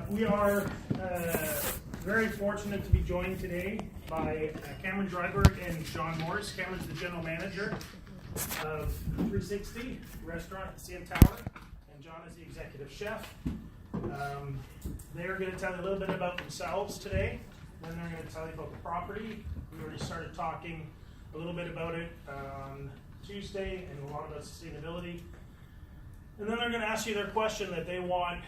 We are very fortunate to be joined today by Cameron Dryberg and John Morris. Cameron's the general manager of 360 Restaurant at the CN Tower, and John is the executive chef. They're going to tell you a little bit about themselves today. Then they're going to tell you about the property. We already started talking a little bit about it on Tuesday and a lot about sustainability. And then they're going to ask you their question that they want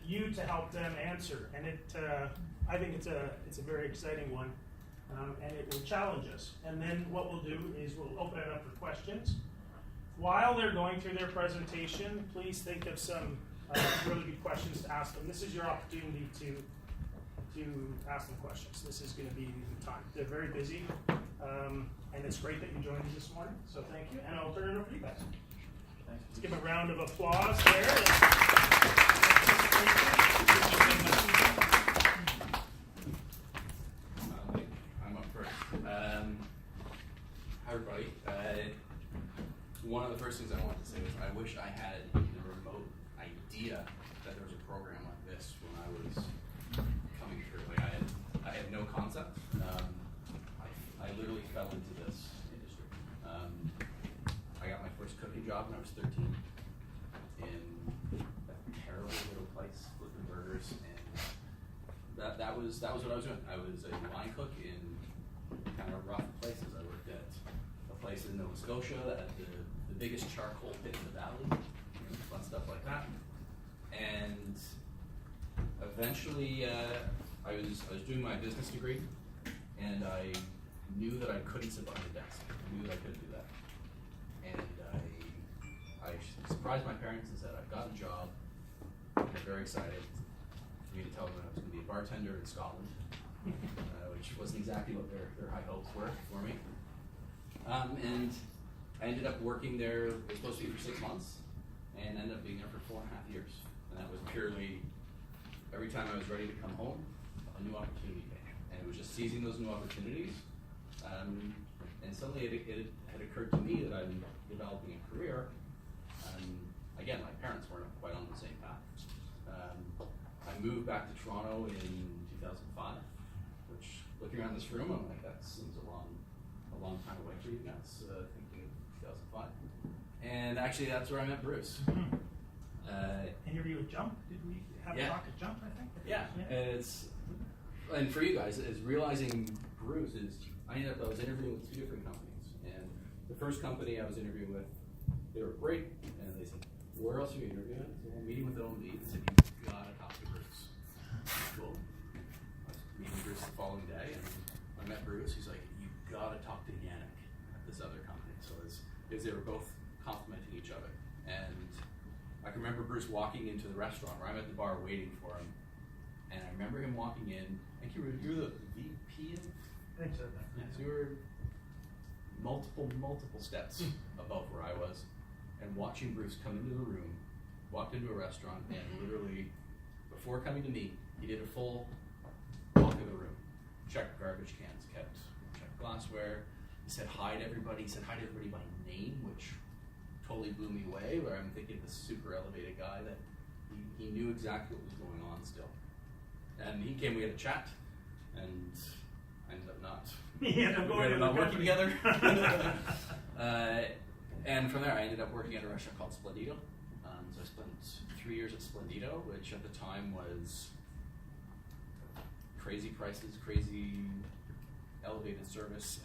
you to help them answer. And I think it's a very exciting one, and it will challenge us. And then what we'll do is we'll open it up for questions. While they're going through their presentation, please think of some really good questions to ask them. This is your opportunity to ask them questions. This is going to be the time. They're very busy, and it's great that you joined us this morning. So thank you, and I'll turn it over to you guys. Let's give a round of applause there. I'm up first. Hi, everybody. One of the first things I wanted to say was I wish I had the remote idea that there was a program like this when I was coming through. Like I had no concept. I literally fell into this industry. I got my first cooking job when I was 13 in a terrible little place, flipping burgers, and that was what I was doing. I was a line cook in kind of rough places. I worked at a place in Nova Scotia that had the biggest charcoal pit in the valley, fun stuff like that. And eventually, I was doing my business degree, and I knew that I couldn't sit behind a desk. I knew that I couldn't do that. And I surprised my parents and said, I've got a job. They're very excited for me to tell them I was going to be a bartender in Scotland, which wasn't exactly what their high hopes were for me. And I ended up working there. It was supposed to be for 6 months, and ended up being there for 4.5 years. And that was purely, every time I was ready to come home, a new opportunity came. And it was just seizing those new opportunities. And suddenly it had occurred to me that I'm developing a career. Again, my parents weren't quite on the same path. I moved back to Toronto in 2005, which, looking around this room, I'm like, that seems a long time away for you guys, thinking of 2005. And actually, that's where I met Bruce. Interview with Jump? Did we have a talk at Jump, I think? Yeah. And for you guys, is realizing Bruce is, I was interviewing with 2 different companies. And the first company I was interviewing with, they were great. And they said, where else are you interviewing? I said, well, meeting with OMB. They said, you've got to talk to Bruce. Cool. I was meeting Bruce the following day, and I met Bruce. He's like, you've got to talk to Yannick at this other company. So they were both complimenting each other. And I can remember Bruce walking into the restaurant where I'm at the bar waiting for him. And I remember him walking in. I think you were the VP of? I think so. Yeah, so you were multiple steps above where I was. And watching Bruce come into the room, walked into a restaurant, and literally, before coming to me, he did a full walk of the room. Checked garbage cans, checked glassware. He said hi to everybody. He said hi to everybody by name, which totally blew me away, where I'm thinking this super elevated guy that he knew exactly what was going on still. And he came, we had a chat, and I ended up not. We ended up working together. And from there, I ended up working at a restaurant called Splendido. So I spent 3 years at Splendido, which at the time was crazy prices, crazy elevated service,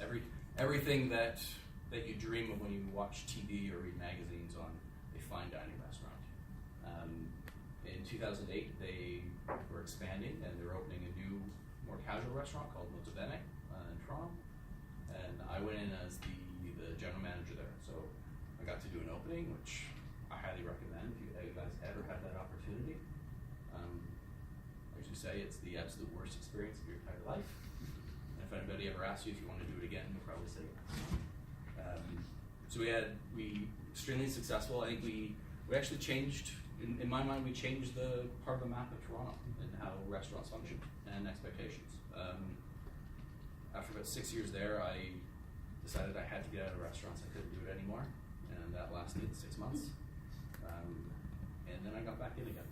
everything that you dream of when you watch TV or read magazines on a fine dining restaurant. In 2008, they were expanding, and they were opening a new, more casual restaurant called Nota Bene in Toronto. And I went in as the general manager there. So I got to do an opening, which I highly recommend if you guys ever have that opportunity. I should say it's the absolute worst experience of your entire life. And if anybody ever asks you if you want to do it again, you'll probably say yes. So we extremely successful. I think we actually changed, in my mind, we changed the part of the map of Toronto and how restaurants function and expectations. After about 6 years there, I decided I had to get out of restaurants. I couldn't do it anymore, and that lasted 6 months. And then I got back in again.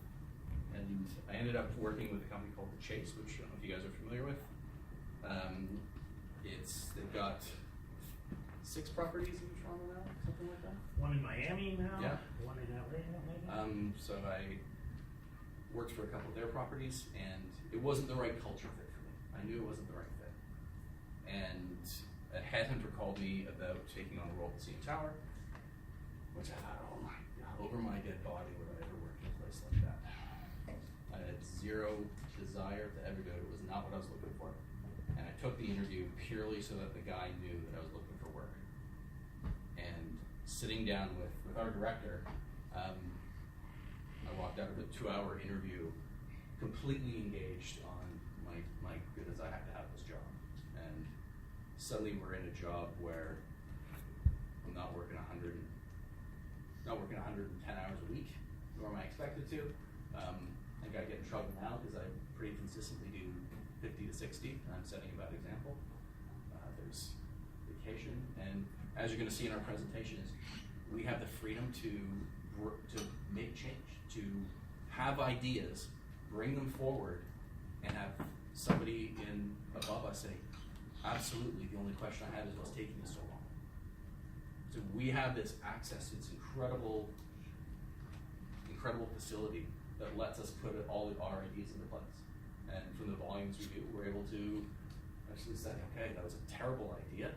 and I ended up working with a company called The Chase, which I don't know if you guys are familiar with. They've got 6 properties in Toronto now, something like that. One in Miami now. Yeah. One in LA now, maybe. So I worked for a couple of their properties, and it wasn't the right culture fit for me. I knew it wasn't the right fit. And a headhunter called me about taking on the role at CN Tower, which I thought, oh my God, over my dead body would I ever work in a place like that. I had zero desire to ever do it. It was not what I was looking for. And I took the interview purely so that the guy knew that I was looking for work. And sitting down with our director, I walked out of a 2-hour interview completely engaged on my goodness, I have to have this job. And suddenly we're in a job where I'm not working 110 hours a week, nor am I expected to. I think I get in trouble now because I pretty consistently do 50 to 60, and I'm setting a bad example. There's vacation, and as you're going to see in our presentations, we have the freedom to make change, to have ideas, bring them forward, and have somebody above us say, absolutely, the only question I have is what's taking this so long. So we have this access to this incredible facility that lets us put all our ideas into place. And from the volumes we do, we're able to actually say, okay, that was a terrible idea.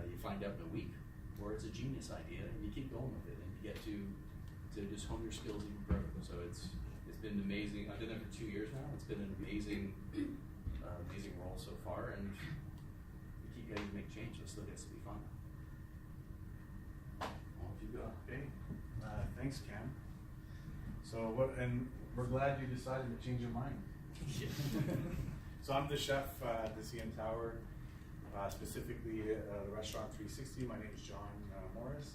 You find out in a week, or it's a genius idea, and you keep going with it, and you get to just hone your skills even further. So it's been amazing. I've been there for 2 years now. It's been an amazing role so far, and you keep getting to make changes, so it gets to be fun. All of you go. Okay. Thanks, Cam. So and we're glad you decided to change your mind. So I'm the chef at the CN Tower, specifically the restaurant 360. My name is John Morris,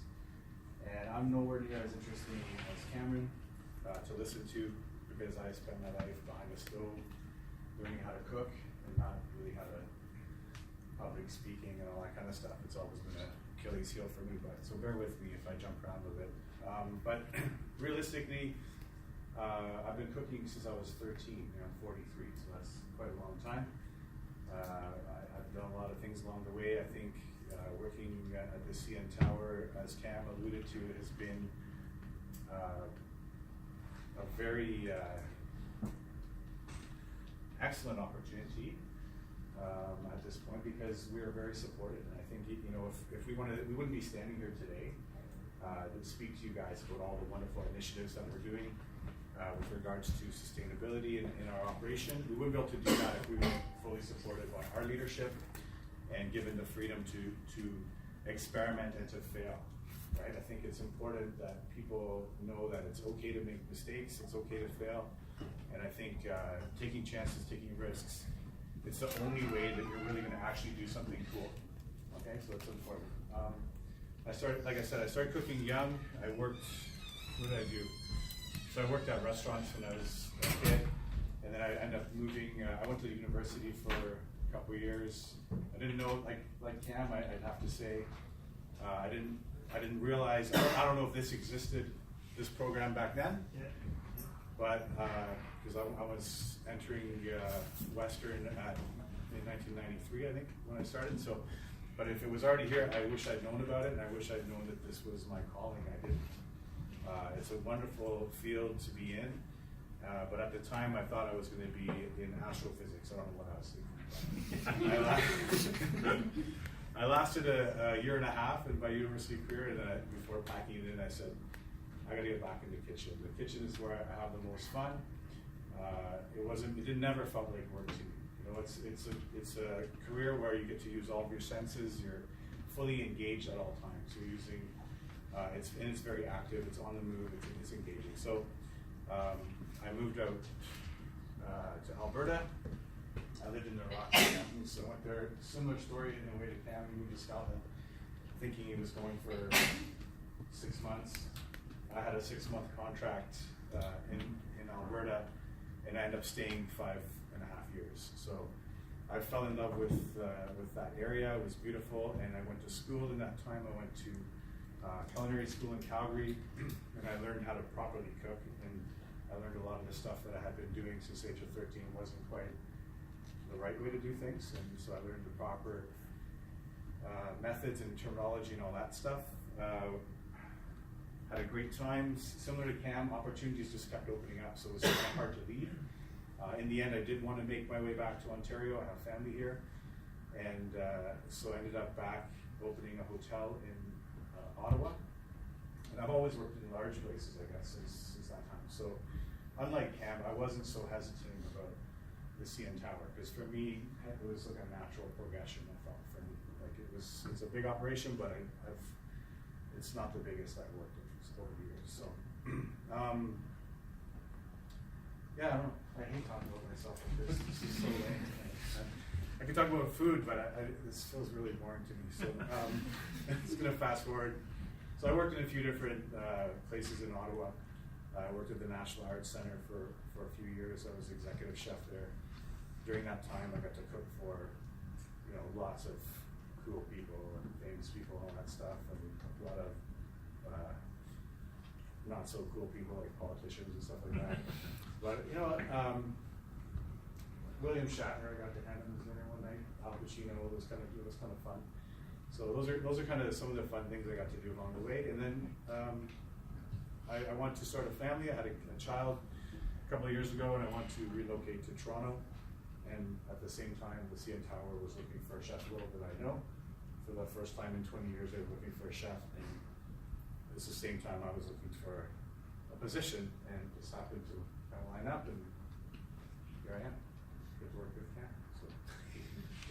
and I'm nowhere near as interesting as Cameron to listen to, because I spent my life behind a stove learning how to cook and not really how to public speaking and all that kind of stuff. It's always been an Achilles heel for me, but so bear with me if I jump around a little bit. But realistically, I've been cooking since I was 13, and I'm 43, so that's quite a long time. I've done a lot of things along the way. I think working at the CN Tower, as Cam alluded to, has been a very excellent opportunity at this point, because we are very supported. And I think, you know, if we wanted, we wouldn't be standing here today to speak to you guys about all the wonderful initiatives that we're doing with regards to sustainability in our operation. We wouldn't be able to do that if we weren't fully supported by our leadership and given the freedom to experiment and to fail. Right? I think it's important that people know that it's okay to make mistakes, it's okay to fail, and I think taking chances, taking risks, it's the only way that you're really going to actually do something cool. Okay, so it's important. Like I said, I started cooking young. I worked. What did I do? So I worked at restaurants when I was a kid, and then I ended up moving. I went to the university for a couple of years. I didn't know, like Cam, I'd have to say, I didn't realize. I don't know if this existed, this program back then. Yeah. But because I was entering Western in 1993, I think, when I started. So, but if it was already here, I wish I'd known about it, and I wish I'd known that this was my calling. I didn't. It's a wonderful field to be in, but at the time I thought I was going to be in astrophysics. I don't know what I was thinking. I lasted a year and a half in my university career, and before packing it in, I said, I got to get back in the kitchen. The kitchen is where I have the most fun. It never felt like work to me. You know, it's a career where you get to use all of your senses. You're fully engaged at all times. You're using, it's very active. It's on the move. It's engaging. So I moved out to Alberta. I lived in the Rocky Mountains, so I went there. Similar story in a way to Cam. He moved to Scotland, thinking he was going for 6 months. I had a 6-month contract in Alberta, and I ended up staying 5.5 years. So I fell in love with that area. It was beautiful, and I went to school in that time. I went to culinary school in Calgary, and I learned how to properly cook. And I learned a lot of the stuff that I had been doing since age of 13 wasn't quite the right way to do things, and so I learned the proper methods and terminology and all that stuff. Had a great time. Similar to Cam, opportunities just kept opening up, so it was kind of hard to leave. In the end, I did want to make my way back to Ontario. I have family here, and so I ended up back opening a hotel in Ottawa. And I've always worked in large places, I guess, since that time. So unlike Cam, I wasn't so hesitant about the CN Tower, because for me, it was like a natural progression, I felt, for me. Like it's a big operation, but it's not the biggest I've worked in over the years. So, yeah, I hate talking about myself like this. This is so lame. I can talk about food, but this feels really boring to me. So, just gonna fast forward. So I worked in a few different places in Ottawa. I worked at the National Arts Center for a few years. I was executive chef there. During that time, I got to cook for, lots of cool people and famous people, all that stuff, and a lot of not so cool people like politicians and stuff like that. But William Shatner, I got to hand him dinner one night. Al Pacino, it was kind of fun. So those are kind of some of the fun things I got to do along the way. And then I wanted to start a family. I had a child a couple of years ago, and I wanted to relocate to Toronto. And at the same time, the CN Tower was looking for a chef role that I know. For the first time in 20 years, they were looking for a chef. And it's the same time I was looking for a position, and just happened to kind of line up, and here I am. Good to work with Cam. So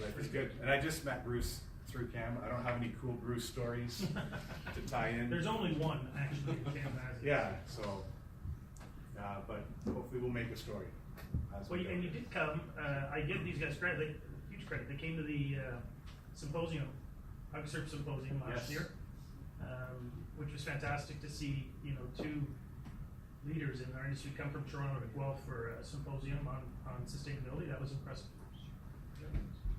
life is good. And I just met Bruce through Cam. I don't have any cool Bruce stories to tie in. There's only one, actually, Cam has it. Yeah, so, but hopefully we'll make a story. Well, and you did come, I give these guys credit, huge credit. They came to the symposium, UGSERP symposium last year, which was fantastic to see, two leaders in our industry come from Toronto to Guelph for a symposium on sustainability. That was impressive.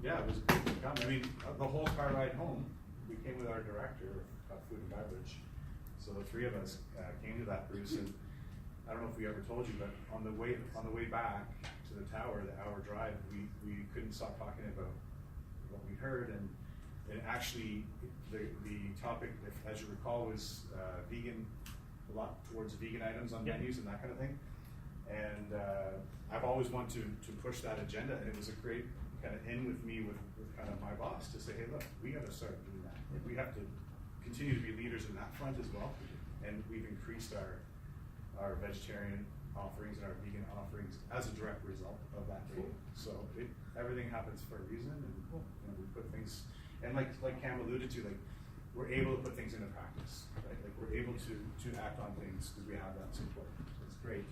Yeah, it was good to come. I mean, the whole car ride home, we came with our director of food and beverage. So the three of us came to that, Bruce, and I don't know if we ever told you, but on the way back to the tower, the hour drive, we couldn't stop talking about what we heard, and actually the topic, as you recall, was vegan, a lot towards vegan items on menus and that kind of thing. And I've always wanted to push that agenda, and it was a great kind of in with me with kind of my boss to say, hey, look, we got to start doing that. Like, we have to continue to be leaders in that front as well, and we've increased our vegetarian offerings and our vegan offerings as a direct result of that data. So everything happens for a reason, and we put things, and like Cam alluded to, like we're able to put things into practice, right? Like we're able to act on things because we have that support. So it's great.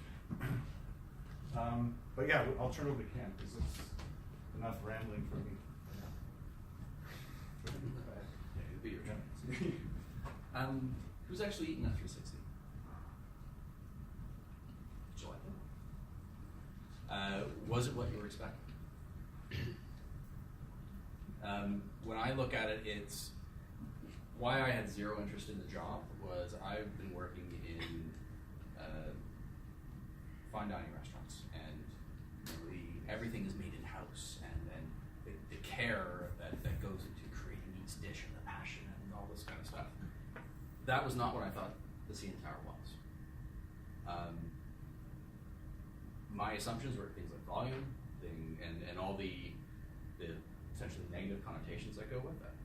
But yeah, I'll turn over to Cam because it's enough rambling for me. Yeah, it'll be your turn. Who's actually eating that 360? Did you like it? Was it what you were expecting? When I look at it, it's why I had zero interest in the job was I've been working in fine dining restaurants, and everything is made in house, and the care that goes into creating each dish and the passion and all this kind of stuff. That was not what I thought the CN Tower was. My assumptions were things like volume, and all the potentially negative connotations that go with that.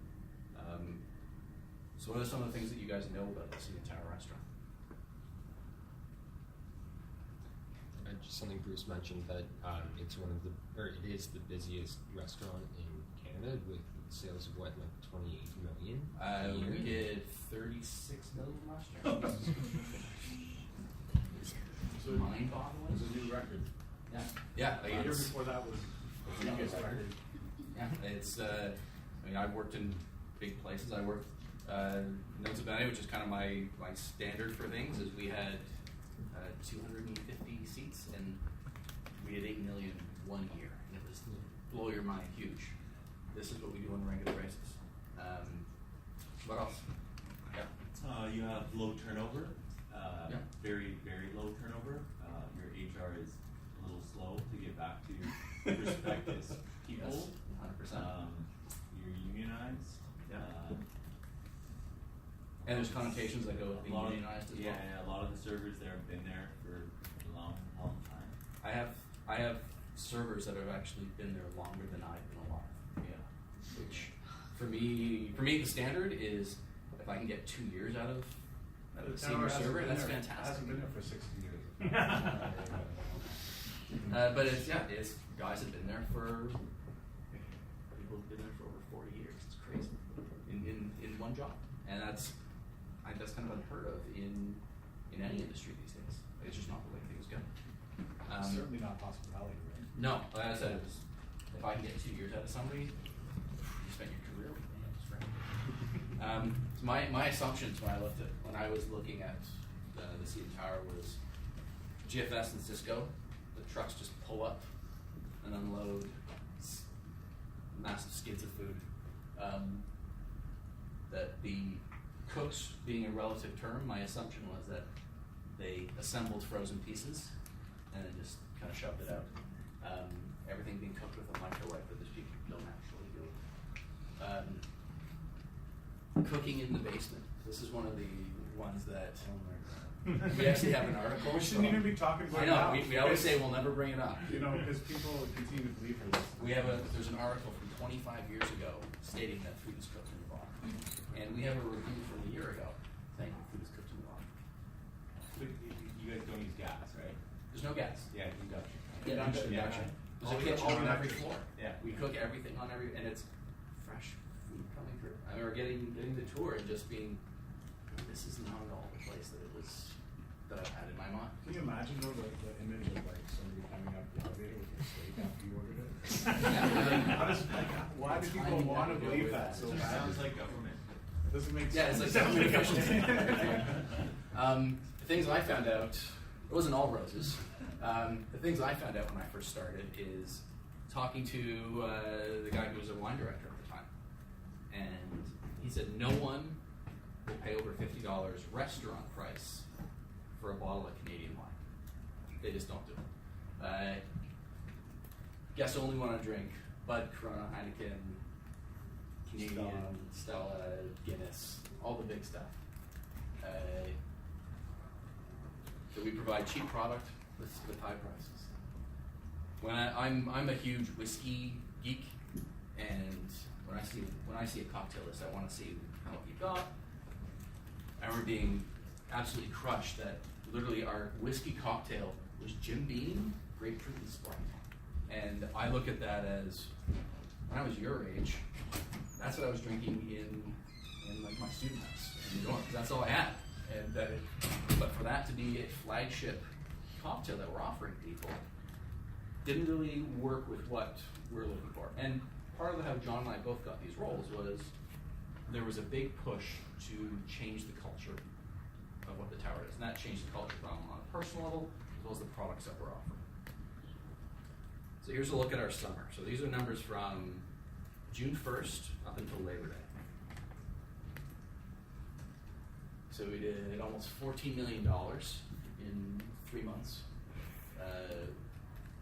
So what are some of the things that you guys know about the CN Tower restaurant? Just something Bruce mentioned that it is the busiest restaurant in Canada with sales of what, like 28 million? We did 36 million last year. So mind-boggling. It's a new record. Yeah. The year before that was the previous record. Yeah, it's. I've worked in big places. I worked Nota Bene, which is kind of my standard for things. Is we had 250 seats, and we had 8 million one year, and it was blow your mind huge. This is what we do on a regular basis. What else? Yeah. You have low turnover, Yeah. very, very low turnover. You're respect its people. Yes, 100%. You're unionized. Yeah. And there's connotations that go with being unionized as well. Yeah, a lot of the servers there have been there for a long, long time. I have servers that have actually been there longer than I've been alive. Yeah. Which, for me, the standard is if I can get 2 years out of a The senior tower hasn't server, been that's there- fantastic. Hasn't been there for 60 years. But it's guys have been there for people have been there for over 40 years. It's crazy in one job, and that's kind of unheard of in any industry these days. It's just not the way things go. Certainly not hospitality, right? No, like I said, if I can get 2 years out of somebody, you spent your career with me. That's right. So my assumptions when I was looking at the CN Tower was GFS and Cisco. The trucks just pull up and unload massive skids of food. That the cooks being a relative term, my assumption was that they assembled frozen pieces and then just kind of shoved it out. Everything being cooked with a microwave that these people don't actually do. Cooking in the basement. This is one of the ones that Oh my God. we actually have an article. We shouldn't even be talking about I it know. now. We always say we'll never bring it up. You know, because people continue to believe her. There's an article from 25 years ago stating that food is cooked in the barn. And we have a review from a year ago saying food is cooked in the barn. But you guys don't use gas, right? There's no gas. Yeah, induction. Induction, yeah. There's a All kitchen on every electric. floor. Yeah. We cook everything on every, and it's fresh food coming through. I remember getting the tour and just being, this is not at all the place that I've had in my mind. Can you imagine though the image of like somebody coming up the elevator with your steak after you ordered it? Why do people Timing want to that to go believe with that that. so It bad? sounds like government. Doesn't make Yeah, it's sense. like government efficiency. The things I found out, it wasn't all roses. The things I found out when I first started is talking to the guy who was a wine director at the time. And he said no one will pay over $50 restaurant price for a bottle of Canadian wine. They just don't do it. Guests only want to drink Bud, Corona, Heineken, Canadian, Stella, Guinness, all the big stuff. So we provide cheap product with high prices. When I'm a huge whiskey geek, and when I see a cocktail list, I want to see what you've got. I remember being absolutely crushed that literally our whiskey cocktail was Jim Beam, grapefruit, and Sprite. And I look at that as, when I was your age, that's what I was drinking in like my student house in New York. That's all I had. And but for that to be a flagship cocktail that we're offering people, didn't really work with what we're looking for. And part of how John and I both got these roles was there was a big push to change the culture of what the tower is. And that changed the culture from on a personal level as well as the products that we're offering. So here's a look at our summer. So these are numbers from June 1st up until Labor Day. So we did almost $14 million in 3 months.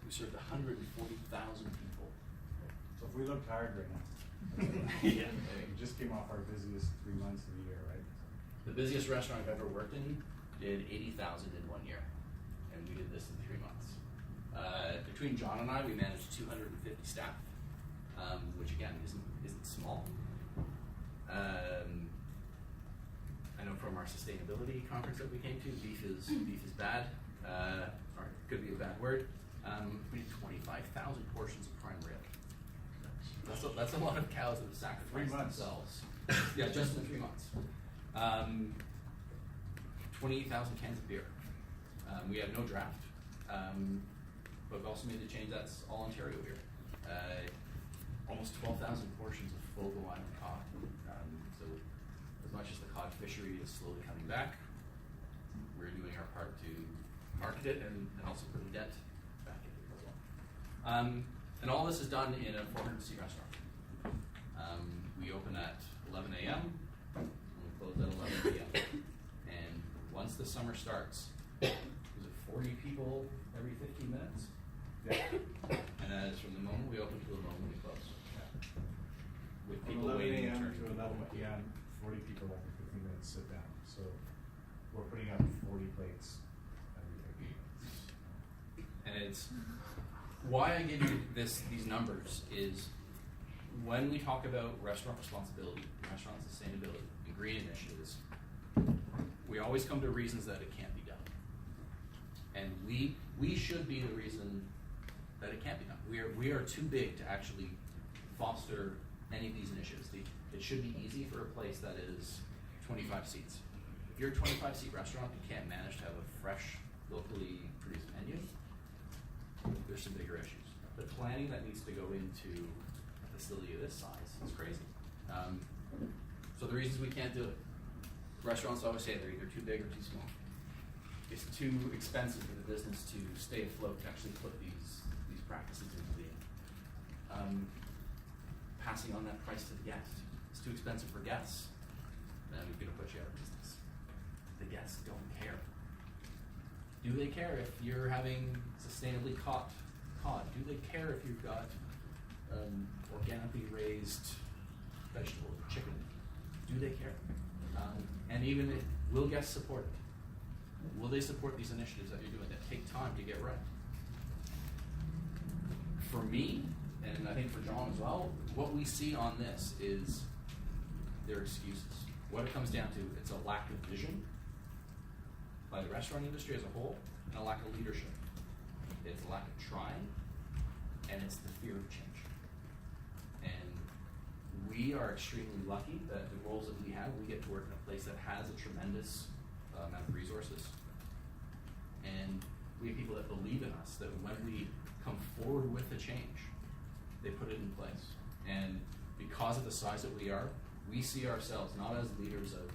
We served 140,000 people. So if we look tired right now, Yeah. we just came off our busiest 3 months of the year, right? The busiest restaurant I've ever worked in did 80,000 in 1 year, and we did this in 3 months. Between John and I, we managed 250 staff, which again isn't small. I know from our sustainability conference that we came to, beef is bad, or it could be a bad word. We did 25,000 portions of prime rib. That's a lot of cows that have sacrificed 3 months. themselves. Yeah, just in 3 months. 28,000 cans of beer. We have no draft, but we've also made the change that's all Ontario beer. Almost 12,000 portions of Fogo Island cod. So as much as the cod fishery is slowly coming back, we're doing our part to market it and also put a dent back into it as well. And all this is done in a 400-seat restaurant. We open at 11 a.m. and we close at 11 p.m. And once the summer starts, is it 40 people every 15 minutes? Yeah. And that is from the until the moment we close. With From people 11 waiting a.m. turn to 11 p.m., 40 people every 15 minutes sit down. So we're putting up 40 plates every 15 minutes. And it's why I give you these numbers is when we talk about restaurant responsibility, restaurant sustainability, and green initiatives, we always come to reasons that it can't be done. And we should be the reason that it can't be done. We are too big to actually foster any of these initiatives. It should be easy for a place that is 25 seats. If you're a 25-seat restaurant and can't manage to have a fresh, locally produced menu, there's some bigger issues. The planning that needs to go into a facility of this size is crazy. So the reasons we can't do it. Restaurants always say they're either too big or too small. It's too expensive for the business to stay afloat to actually put these practices into being. Passing on that price to the guest. It's too expensive for guests. Then we're going to put you out of business. The guests don't care. Do they care if you're having sustainably caught cod? Do they care if you've got organically raised vegetables or chicken? Do they care? And even if, will guests support it? Will they support these initiatives that you're doing that take time to get right? For me, and I think for John as well, what we see on this is their excuses. What it comes down to, it's a lack of vision by the restaurant industry as a whole, and a lack of leadership. It's a lack of trying, and it's the fear of change. And we are extremely lucky that the roles that we have, we get to work in a place that has a tremendous amount of resources. And we have people that believe in us, that when we come forward with a change, they put it in place. And because of the size that we are, we see ourselves not as leaders of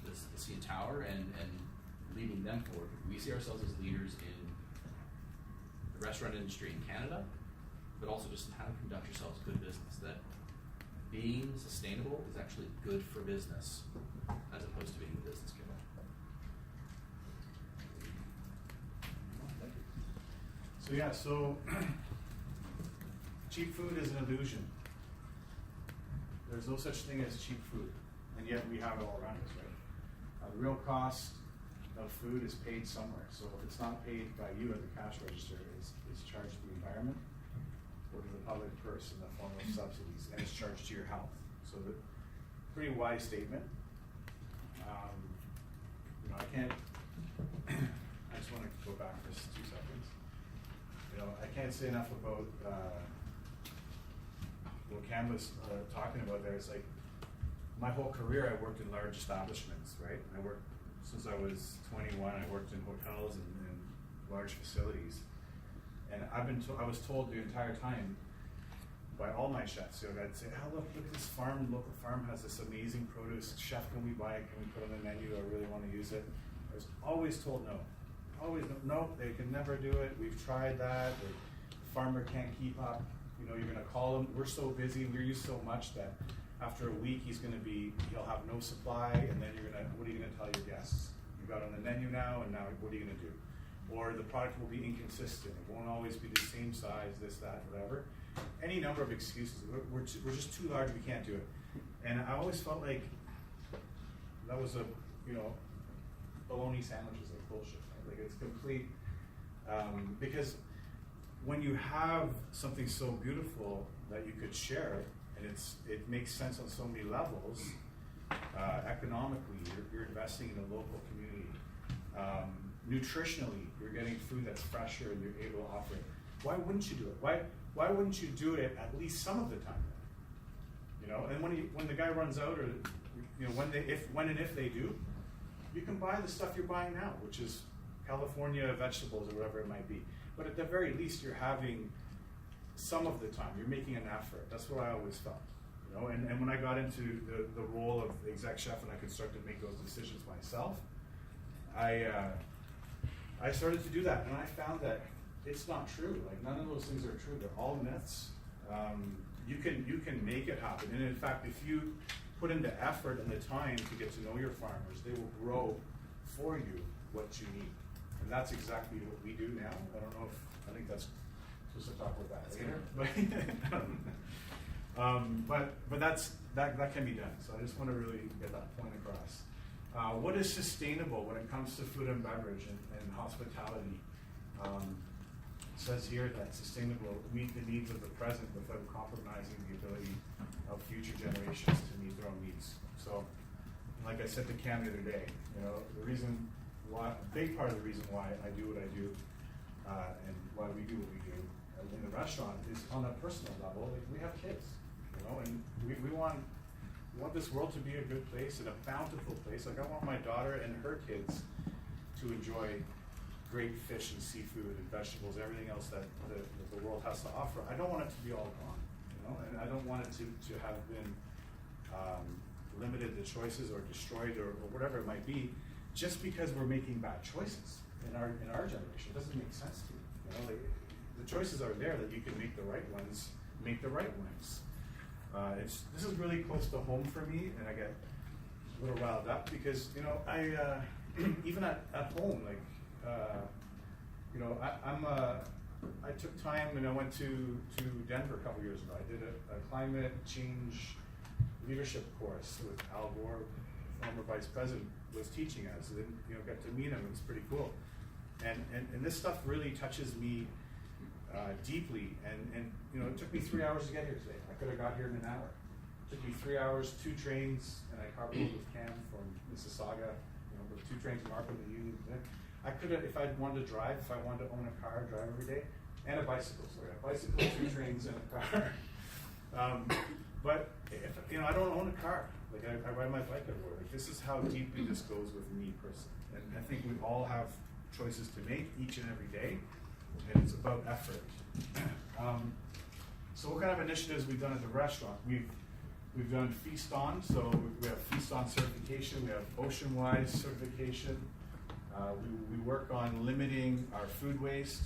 the CN Tower and leading them forward. We see ourselves as leaders in the restaurant industry in Canada, but also just in how to conduct yourselves good business. That being sustainable is actually good for business as opposed to being the business killer. So yeah, so cheap food is an illusion. There's no such thing as cheap food, and yet we have it all around us, right? The real cost of food is paid somewhere. So if it's not paid by you at the cash register, it's charged to the environment or to the public purse in the form of subsidies, and it's charged to your health. So the pretty wise statement. I can't. I just want to go back for 2 seconds. I can't say enough about what Cam was talking about there. It's like my whole career I worked in large establishments, right? I worked since I was 21. I worked in hotels and large facilities, and I was told the entire time by all my chefs. I'd say, "Oh, look at this farm. Local farm has this amazing produce. Chef, can we buy it? Can we put it on the menu? I really want to use it." I was always told no. Always no. They can never do it. We've tried that. The farmer can't keep up. You're going to call him. We're so busy. We're used so much that after a week he'll have no supply, and then what are you going to tell your guests? You got it on the menu now, and now what are you going to do? Or the product will be inconsistent. It won't always be the same size. This, that, whatever. Any number of excuses. We're just too large. We can't do it. And I always felt like that was bologna sandwiches like bullshit. Right? Like it's complete because when you have something so beautiful that you could share, and it makes sense on so many levels. Economically, you're investing in a local community. Nutritionally, you're getting food that's fresher and you're able to offer it. Why wouldn't you do it? Why wouldn't you do it at least some of the time? And when the guy runs out, or when and if they do, you can buy the stuff you're buying now, which is California vegetables or whatever it might be. But at the very least, you're having some of the time. You're making an effort. That's what I always felt. And when I got into the role of exec chef and I could start to make those decisions myself, I started to do that, and I found that it's not true. Like none of those things are true. They're all myths. You can make it happen. And in fact, if you put in the effort and the time to get to know your farmers, they will grow for you what you need. And that's exactly what we do now. I think that's supposed to talk about that later. But that can be done. So I just want to really get that point across. What is sustainable when it comes to food and beverage and hospitality? It says here that sustainable meet the needs of the present without compromising the ability of future generations to meet their own needs. So, like I said to Cam the other day, the reason why, a big part of the reason why I do what I do, and why we do what we do in the restaurant is on a personal level. Like, we have kids, and we want this world to be a good place and a bountiful place. Like, I want my daughter and her kids to enjoy great fish and seafood and vegetables, everything else that the world has to offer. I don't want it to be all gone, and I don't want it to have been limited to choices or destroyed or whatever it might be, just because we're making bad choices in our generation. It doesn't make sense to me. Like, the choices are there that you can make the right ones. Make the right ones. This is really close to home for me, and I get a little riled up because I even at home, like. I took time and I went to Denver a couple years ago. I did a climate change leadership course with Al Gore, former vice president, was teaching us. And then, got to meet him. It was pretty cool. And this stuff really touches me deeply. And it took me 3 hours to get here today. I could have got here in an hour. It took me 3 hours, 2 trains, and I carpooled with Cam from Mississauga. With 2 trains from Markham to Union. I could have, if I wanted to drive, if I wanted to own a car, drive every day, and a bicycle. So I got a bicycle, 2 trains, and a car. But if I don't own a car. Like, I ride my bike everywhere. Like, this is how deeply this goes with me personally. And I think we all have choices to make each and every day, and it's about effort. So what kind of initiatives we've done at the restaurant? We've done Feast On. So we have Feast On certification. We have Ocean Wise certification. We work on limiting our food waste.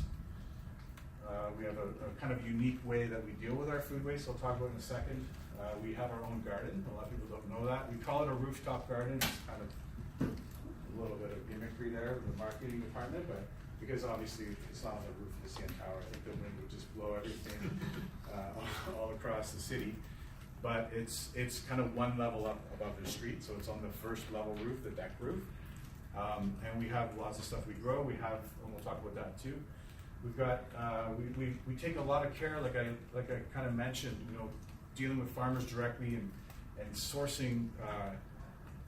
We have a kind of unique way that we deal with our food waste, I'll talk about in a second. We have our own garden. A lot of people don't know that. We call it a rooftop garden. It's kind of a little bit of gimmickry there in the marketing department, but because obviously it's not on the roof of the CN Tower, I think the wind would just blow everything all across the city. But it's kind of one level up above the street, so it's on the first level roof, the deck roof. And we have lots of stuff we grow. We have, and we'll talk about that too. We've got, we take a lot of care, like I kind of mentioned, dealing with farmers directly and sourcing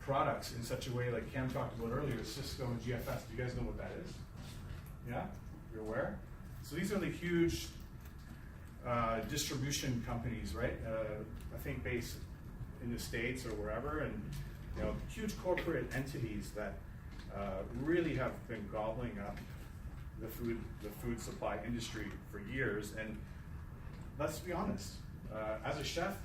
products in such a way, like Cam talked about earlier, Cisco and GFS. Do you guys know what that is? Yeah? You're aware? So these are the huge distribution companies, right? I think based in the States or wherever, and huge corporate entities that really have been gobbling up the food supply industry for years. And let's be honest, as a chef,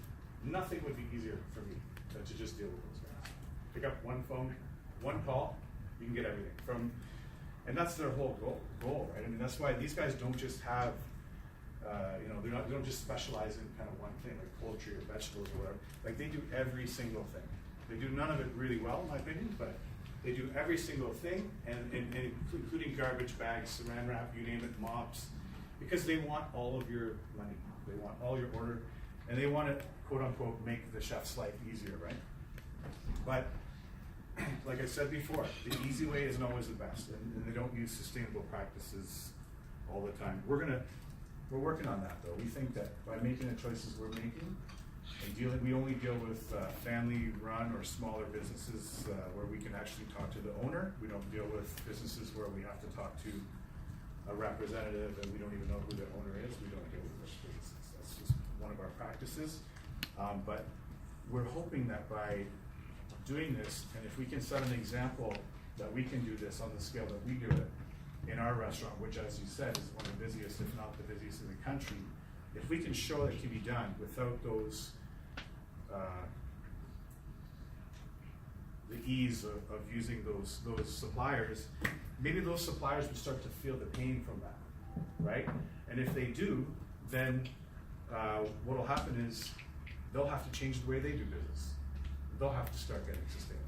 nothing would be easier for me than to just deal with those guys. Pick up one phone, one call, you can get everything from, and that's their whole goal, right? I mean, that's why these guys don't just have, they don't just specialize in kind of one thing, like poultry or vegetables or whatever. Like, they do every single thing. They do none of it really well, in my opinion, but they do every single thing, and including garbage bags, saran wrap, you name it, mops, because they want all of your money. They want all your order, and they want to, quote unquote, make the chef's life easier, right? But like I said before, the easy way isn't always the best, and they don't use sustainable practices all the time. We're working on that, though. We think that by making the choices we're making, and we only deal with family-run or smaller businesses where we can actually talk to the owner. We don't deal with businesses where we have to talk to a representative and we don't even know who the owner is. We don't deal with those businesses. That's just one of our practices. But we're hoping that by doing this, and if we can set an example that we can do this on the scale that we do it in our restaurant, which, as you said, is one of the busiest, if not the busiest in the country, if we can show that it can be done without those the ease of using those suppliers, maybe those suppliers would start to feel the pain from that, right? And if they do, then what will happen is they'll have to change the way they do business. They'll have to start getting sustainable.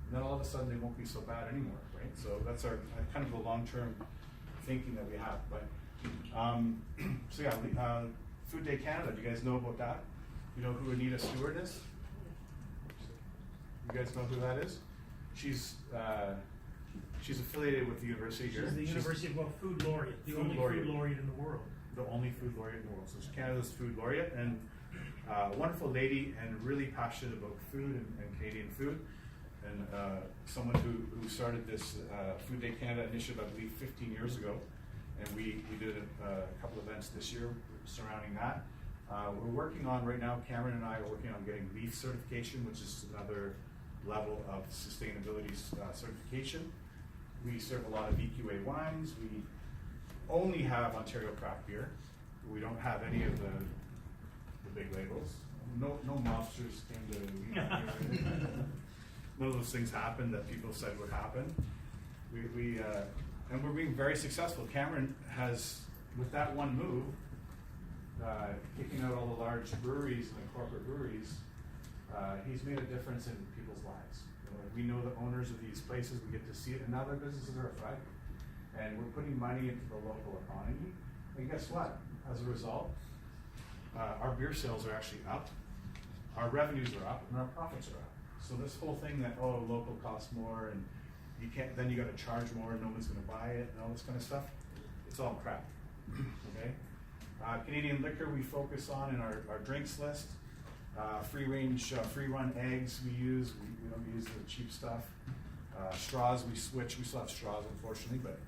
And then all of a sudden they won't be so bad anymore, right? So that's our kind of the long-term thinking that we have. But So yeah, Food Day Canada, do you guys know about that? You know who Anita Stewart is? You guys know who that is? She's affiliated with the university here. She's the University of Food Laureate, the Food only Laureate. food laureate in the world. The only food laureate in the world. So she's Canada's food laureate, and a wonderful lady, and really passionate about food and Canadian food. And someone who started this Food Day Canada initiative, I believe, 15 years ago. And we did a couple events this year surrounding that. We're working on, right now, Cameron and I are working on getting LEAF certification, which is another level of sustainability certification. We serve a lot of EQA wines. We only have Ontario craft beer. We don't have any of the big labels. No mobsters came to none of those things happened that people said would happen. And we're being very successful. Cameron has, with that one move, kicking out all the large breweries and the corporate breweries, he's made a difference in people's lives. We know the owners of these places, we get to see it, and now their businesses are thriving. And we're putting money into the local economy. And guess what? As a result, our beer sales are actually up, our revenues are up, and our profits are up. So this whole thing that, oh, local costs more, and you can't, then you gotta charge more, and no one's gonna buy it, and all this kind of stuff, it's all crap, okay? Canadian liquor we focus on in our drinks list. Free range, free run eggs we use, we don't use the cheap stuff. Straws we switch, we still have straws unfortunately, but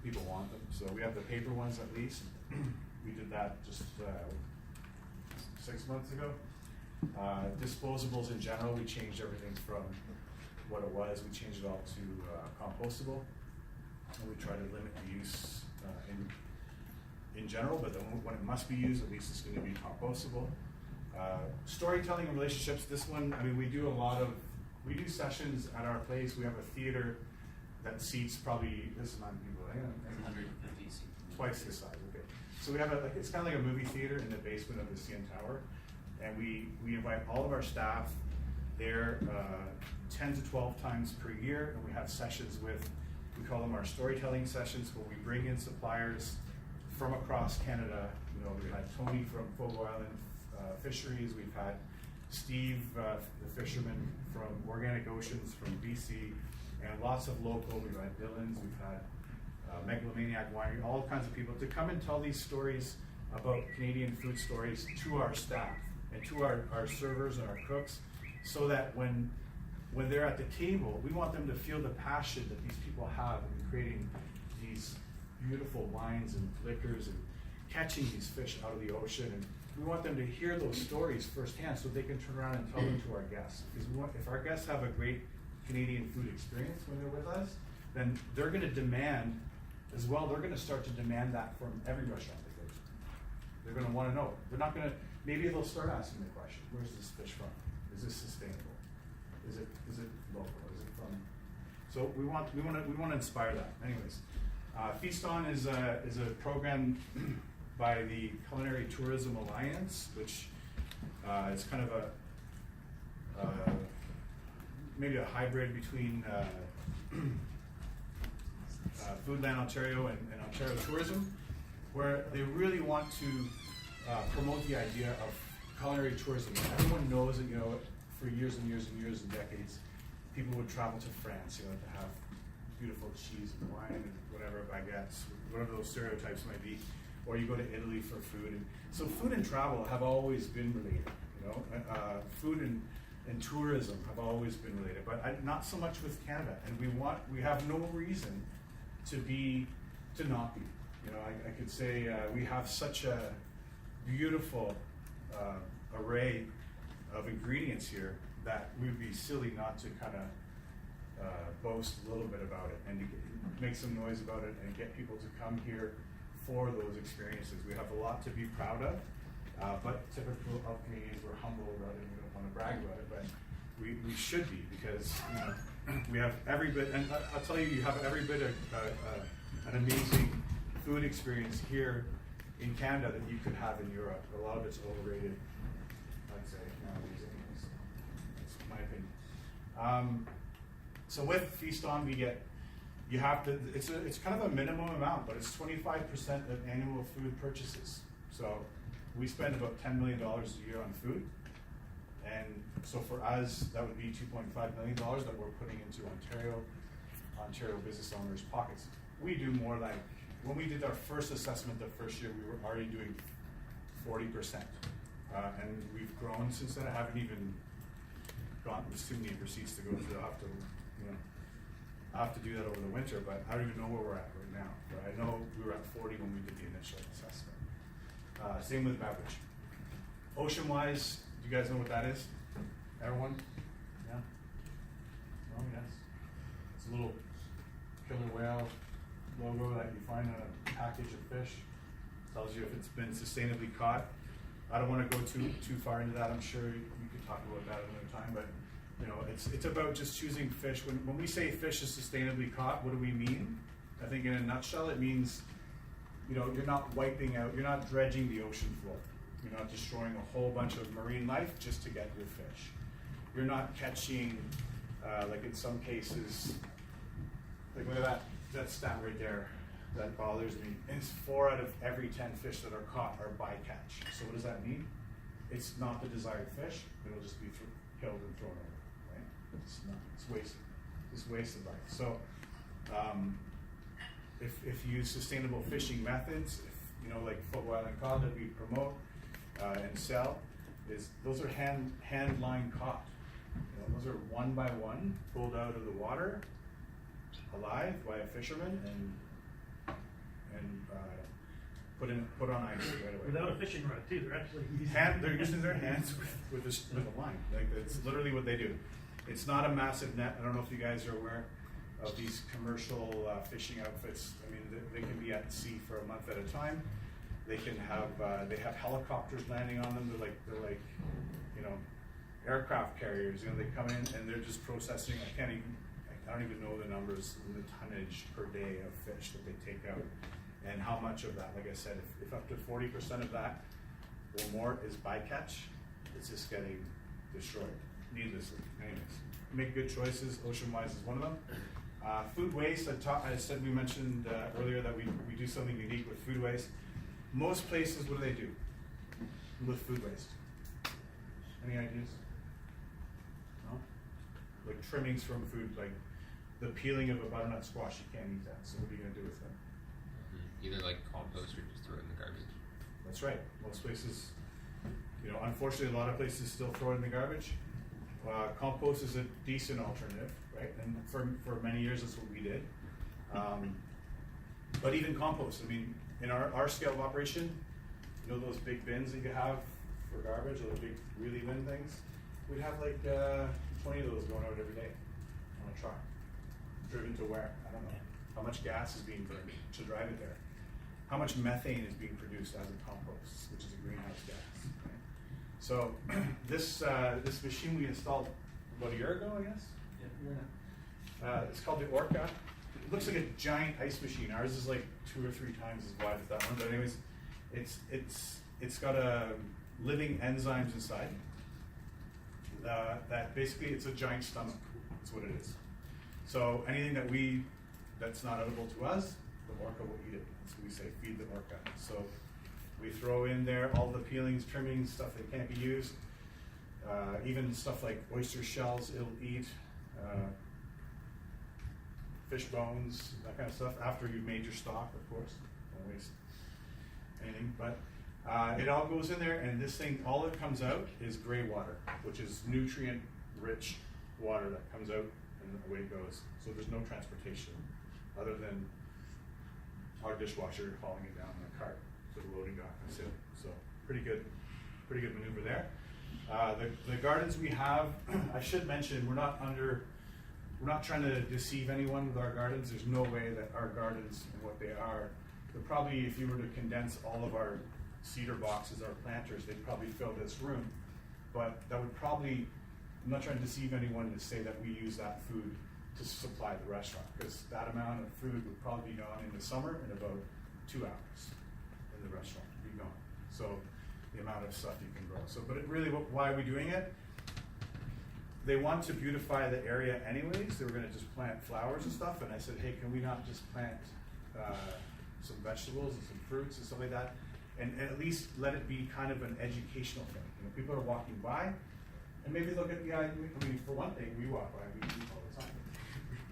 people want them. So we have the paper ones at least. We did that just 6 months ago. Disposables in general, we changed everything from what it was, we changed it all to compostable. And we try to limit the use in general, but then when it must be used, at least it's going to be compostable. Storytelling and relationships, this one, I mean, we do sessions at our place. We have a theater that seats probably, this amount of people, 150 seats. Twice this size, okay. So we have it's kind of like a movie theater in the basement of the CN Tower. And we invite all of our staff there 10 to 12 times per year, and we have sessions with, we call them our storytelling sessions, where we bring in suppliers from across Canada. You know, we had Tony from Fogo Island Fisheries, we've had Steve, the fisherman from Organic Oceans from BC, and lots of local. We've had Dylan's, we've had Megalomaniac Winery, all kinds of people to come and tell these stories about Canadian food stories to our staff and to our servers and our cooks, so that when they're at the table, we want them to feel the passion that these people have in creating these beautiful wines and liquors and catching these fish out of the ocean. And we want them to hear those stories firsthand so they can turn around and tell them to our guests. Because if our guests have a great Canadian food experience when they're with us, then they're going to demand as well. They're going to start to demand that from every restaurant they go to. They're going to want to know. They're not going to. Maybe they'll start asking the question: where's this fish from? Is this sustainable? Is it local? Is it from? So we want to inspire that. Anyways, Feast On is a program by the Culinary Tourism Alliance, which is kind of a maybe a hybrid between Foodland Ontario and Ontario Tourism, where they really want to promote the idea of culinary tourism. Everyone knows that, you know, for years and years and years and decades, people would travel to France, you know, to have beautiful cheese and wine and whatever, baguettes, whatever those stereotypes might be, or you go to Italy for food. And so food and travel have always been related, you know. Food and tourism have always been related, but not so much with Canada. And we have no reason to not be. You know, I could say we have such a beautiful array of ingredients here that we'd be silly not to kind of boast a little bit about it and to make some noise about it and get people to come here for those experiences. We have a lot to be proud of, but typical of Canadians, we're humble about it and we don't want to brag about it, but we should be, because, you know, we have every bit, and I'll tell you, you have every bit of an amazing food experience here in Canada that you could have in Europe. A lot of it's overrated, I'd say, nowadays anyways. That's my opinion. So with Feast On, we get you have to, it's kind of a minimum amount, but it's 25% of annual food purchases. So we spend about $10 million a year on food. And so for us, that would be $2.5 million that we're putting into Ontario business owners' pockets. We do more like, when we did our first assessment the first year, we were already doing 40%. And we've grown since then. I haven't even gotten too many receipts to go through. I'll have to do that over the winter, but I don't even know where we're at right now. But I know we were at 40 when we did the initial assessment. Same with beverage. Ocean-wise, do you guys know what that is? Everyone? Yeah? Oh, yes. It's a little killer whale logo that you find on a package of fish. Tells you if it's been sustainably caught. I don't want to go too far into that. I'm sure you could talk about that another time, but you know, it's about just choosing fish. When we say fish is sustainably caught, what do we mean? I think in a nutshell, it means, you know, you're not wiping out, you're not dredging the ocean floor. You're not destroying a whole bunch of marine life just to get your fish. You're not catching, like in some cases, like look at that stat right there. That bothers me. And it's 4 out of every 10 fish that are caught are bycatch. So what does that mean? It's not the desired fish. It'll just be killed and thrown over, right? It's wasted. It's wasted life. So if you use sustainable fishing methods, if, you know, like footwell and cod that we promote and sell, those are hand line caught. You know, those are one by one pulled out of the water, alive by a fisherman, and put on ice right away. Without a fishing rod too, they're actually using They're using their hands with a line. Like that's literally what they do. It's not a massive net. I don't know if you guys are aware of these commercial fishing outfits. I mean, they can be at sea for a month at a time. They can have they have helicopters landing on them. They're like you know, aircraft carriers. You know, they come in and they're just processing. I don't even know the numbers and the tonnage per day of fish that they take out, and how much of that. Like I said, if up to 40% of that or more is bycatch, it's just getting destroyed needlessly. Anyways, make good choices. Ocean-wise is one of them. Food waste. We mentioned earlier that we do something unique with food waste. Most places, what do with food waste? Any ideas? No? Like trimmings from food, like the peeling of a butternut squash, you can't eat that. So what are you going to do with them? Either like compost or just throw it in the garbage. That's right. Most places, you know, unfortunately, a lot of places still throw it in the garbage. Compost is a decent alternative, right? And for many years, that's what we did. But even compost, I mean, in our scale of operation, you know those big bins that you have for garbage, those big wheelie bin things? We'd have like 20 of those going out every day on a truck. Driven to where? I don't know. How much gas is being burned to drive it there? How much methane is being produced as a compost, which is a greenhouse gas. Right? So this machine we installed about a year ago, I guess? Yeah. It's called the Orca. It looks like a giant ice machine. Ours is like 2 or 3 times as wide as that one. But anyways, it's got living enzymes inside. That basically it's a giant stomach. That's what it is. So anything that's not edible to us, the orca will eat it. That's what we say, feed the orca. So we throw in there all the peelings, trimmings, stuff that can't be used. Even stuff like oyster shells, it'll eat. Fish bones, that kind of stuff. After you've made your stock, of course. Don't waste anything. But it all goes in there, and this thing, all that comes out is gray water, which is nutrient-rich water that comes out and away it goes. So there's no transportation other than our dishwasher hauling it down in a cart to the loading dock. That's it. So pretty good maneuver there. The gardens we have, I should mention, we're not trying to deceive anyone with our gardens. There's no way that our gardens and what they are, probably if you were to condense all of our cedar boxes, our planters, they'd probably fill this room. But that would probably, I'm not trying to deceive anyone to say that we use that food to supply the restaurant, because that amount of food would probably be gone in the summer in about 2 hours in the restaurant would be gone. So the amount of stuff you can grow. So, but why are we doing it? they want to beautify the area anyways. They were gonna just plant flowers and stuff, and I said, hey, can we not just plant some vegetables and some fruits and stuff like that, and at least let it be kind of an educational thing. You know, people are walking by, and maybe look at the I mean, for one thing, we walk by, we eat all the time.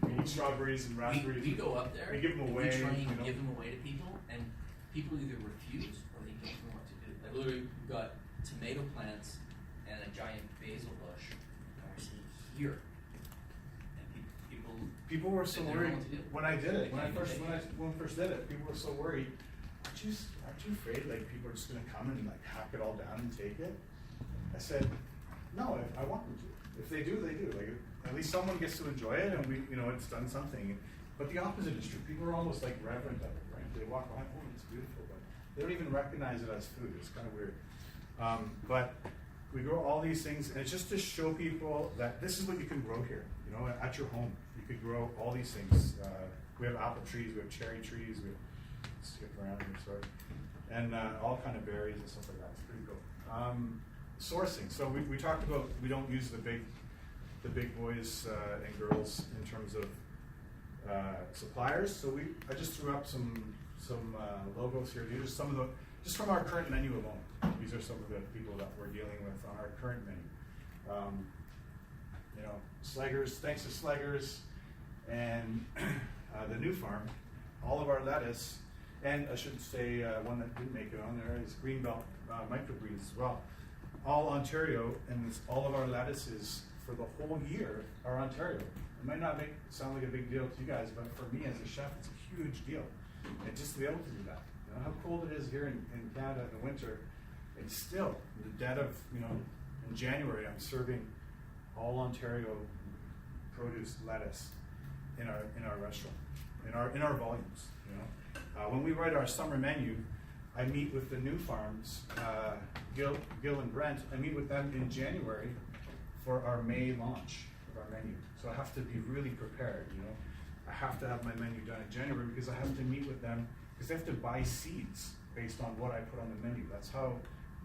We eat strawberries and raspberries. We go up there. We give them away. We try and you know. give them away to people, and people either refuse or they don't know what to do. Like literally, we've got tomato plants and a giant basil bush, and we're sitting here, and People were so they don't know worried what to do. when I did it. When I They can't first did it, people were so worried. Aren't you afraid like people are just gonna come and like hack it all down and take it? I said, no, I want them to. If they do, they do. Like at least someone gets to enjoy it, and we, you know, it's done something. But the opposite is true. People are almost like reverent of it, right? They walk by, oh, it's beautiful, but they don't even recognize it as food. It's kind of weird. But we grow all these things, and it's just to show people that this is what you can grow here. You know, at your home, you could grow all these things. We have apple trees, we have cherry trees, we skip around here, sorry, and all kind of berries and stuff like that. It's pretty cool. Sourcing. So we talked about we don't use the big boys and girls in terms of suppliers. So I just threw up some logos here. These are some of the just from our current menu alone. These are some of the people that we're dealing with on our current menu. You know, Sleggers. Thanks to Sleggers and the new farm, all of our lettuce, and I should say one that didn't make it on there is Greenbelt microbreeds as well. All Ontario, and all of our lettuces for the whole year are Ontario. It might not sound like a big deal to you guys, but for me as a chef, it's a huge deal. And just to be able to do that. You know how cold it is here in Canada in the winter, and still, in the dead of, you know, in January, I'm serving all Ontario produce lettuce in our restaurant, in our volumes. You know, when we write our summer menu, I meet with the new farms, Gil and Brent. I meet with them in January for our May launch of our menu. So I have to be really prepared. You know, I have to have my menu done in January because I have to meet with them because they have to buy seeds based on what I put on the menu. That's how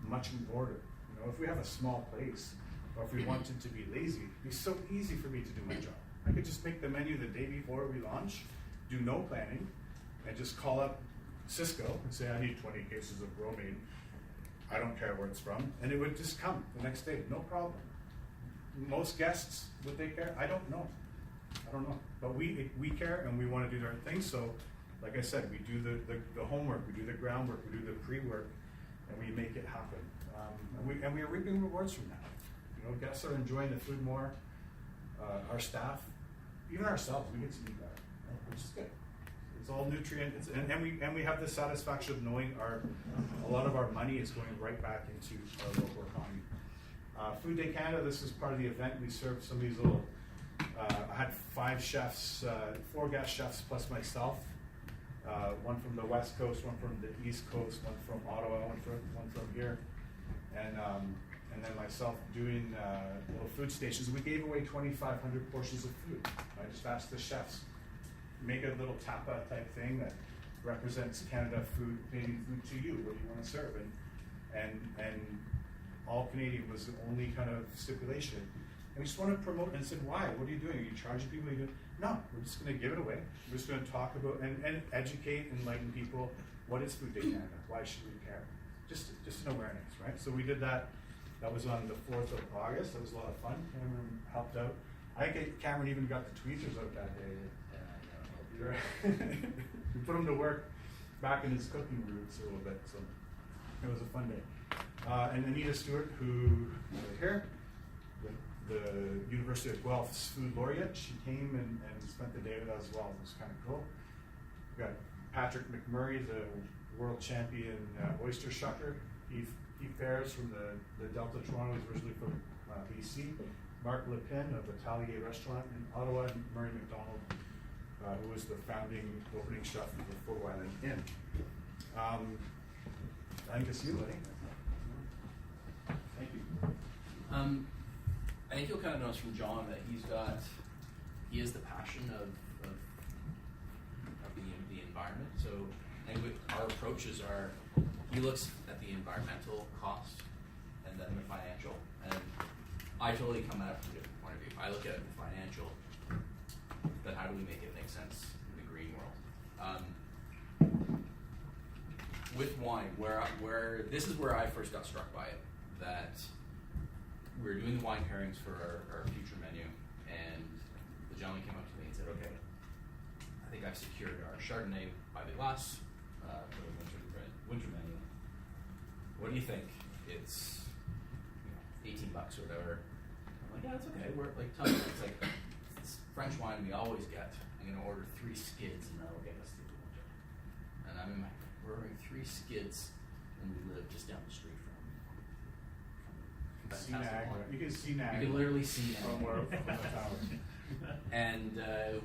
much we order. You know, if we have a small place, or if we wanted to be lazy, it'd be so easy for me to do my job. I could just make the menu the day before we launch, do no planning, and just call up Cisco and say, I need 20 cases of romaine. I don't care where it's from. And it would just come the next day, no problem. Most guests, would they care? I don't know. But we care and we want to do the right thing. So, like I said, we do the homework, we do the groundwork, we do the pre-work, and we make it happen. And we are reaping rewards from that. You know, guests are enjoying the food more. Our staff, even ourselves, we get to eat better, which is good. It's all nutrient, and we have the satisfaction of knowing a lot of our money is going right back into our local economy. Food Day Canada, this is part of the event. We served some of these little, I had 5 chefs, 4 guest chefs plus myself. One from the West Coast, one from the East Coast, one from Ottawa, one from here. And then myself doing little food stations. We gave away 2,500 portions of food. I just asked the chefs, make a little tapa type thing that represents Canada food, Canadian food to you. What do you want to serve? And all Canadian was the only kind of stipulation. And we just want to promote and said, why? What are you doing? Are you charging people? Are you doing? No, we're just going to give it away. We're just going to talk about and educate, enlighten people. What is Food Day Canada? Why should we care? Just an awareness, right? So we did that. That was on the 4th of August. That was a lot of fun. Cameron helped out. I think Cameron even got the tweezers out that day. We put him to work back in his cooking roots a little bit, so it was a fun day. And Anita Stewart, who is here, the University of Guelph's food laureate, she came and spent the day with us as well. It was kind of cool. We got Patrick McMurray, the world champion oyster shucker. He fares from the Delta Toronto. He's originally from BC. Mark Lepin of Atelier Restaurant in Ottawa, and Murray McDonald, who was the founding opening chef of the Fort Island Inn. I think it's you, Lenny. Thank you. I think you'll kind of notice from John that he has the passion of the environment. So I think our approaches are, he looks at the environmental cost and then the financial, and I totally come at it from a different point of view. I look at it in financial, then how do we make it make sense in the green world? With wine, where this is where I first got struck by it, that we were doing the wine pairings for our future menu, and the gentleman came up to me and said, okay, I think I've secured our Chardonnay by the glass for the winter menu. What do you think? It's $18 or whatever. I'm like, yeah, it's okay. We're like, tell me, it's like it's French wine we always get. I'm gonna order 3 skids and that'll get us through the winter. And I'm in my, we're ordering 3 skids, and we live just down the street from See fantastic Niagara. wine. You can see You Niagara. can literally see from where from the tower. And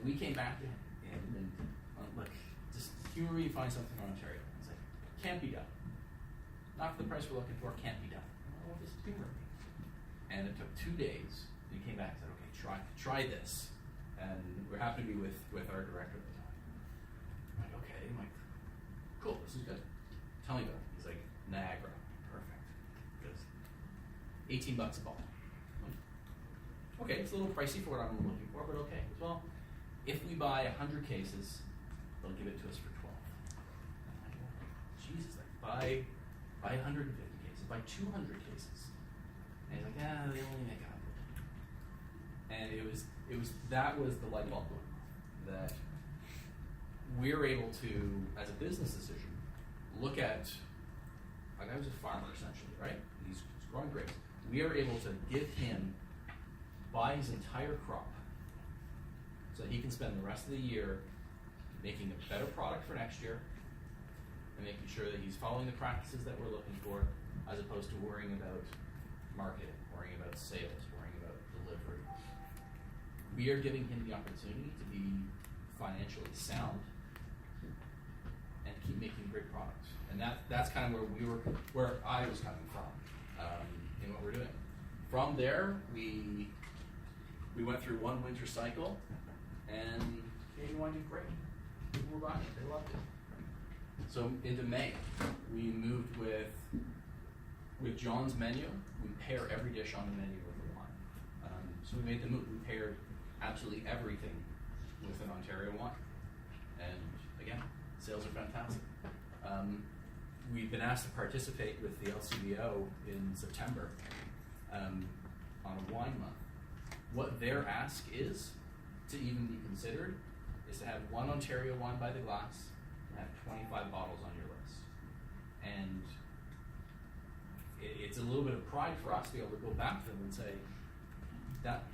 we came back to him and look, just humor me, find something in Ontario. It's like, can't be done. Not for the price we're looking for, can't be done. Well, just humor me. And it took 2 days. He came back and said, okay, try this. And we're happy to be with our director at the time. I'm like, okay. I'm like, cool, this is good. Tell me about it. He's like, Niagara. Perfect. Because $18 a bottle. Okay, it's a little pricey for what I'm looking for, but okay. Well, if we buy 100 cases, they'll give it to us for 12. I'm like, Jesus, like buy 150 cases, buy 200 cases. And he's like, yeah, they only make 100. And that was the light bulb going off. That we're able to, as a business decision, look at, like I was a farmer essentially, right? He's growing grapes. We are able to give him, buy his entire crop so that he can spend the rest of the year making a better product for next year and making sure that he's following the practices that we're looking for, as opposed to worrying about marketing, worrying about sales, worrying about delivery. We are giving him the opportunity to be financially sound and keep making great products. And that's kind of where I was coming from in what we're doing. From there, we went through one winter cycle, and Canadian wine did great. People were buying it; they loved it. So into May, we moved with John's menu. We pair every dish on the menu with a wine. So we made the move. We paired absolutely everything with an Ontario wine, and again, sales are fantastic. We've been asked to participate with the LCBO in September on a wine month. What their ask is, to even be considered, is to have one Ontario wine by the glass and have 25 bottles on your list. And it's a little bit of pride for us to be able to go back to them and say,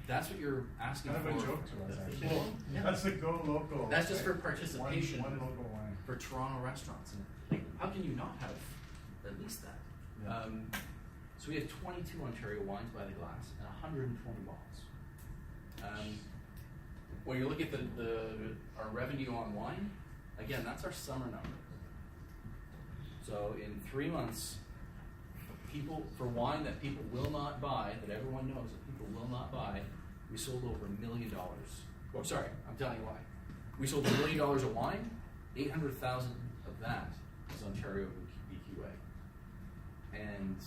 that's what you're asking Kind for. of a joke to us, actually. Well, yeah. That's the go local. That's just for right? participation. One local wine. For Toronto restaurants. And like, how can you not have at least that? Yeah. So we have 22 Ontario wines by the glass and 120 bottles. When you look at our revenue on wine, again, that's our summer number. So in 3 months, for wine that people will not buy, that everyone knows that people will not buy, we sold over $1 million. Oh, sorry, I'm telling you why. We sold $1 million of wine. 800,000 of that is Ontario BQA. And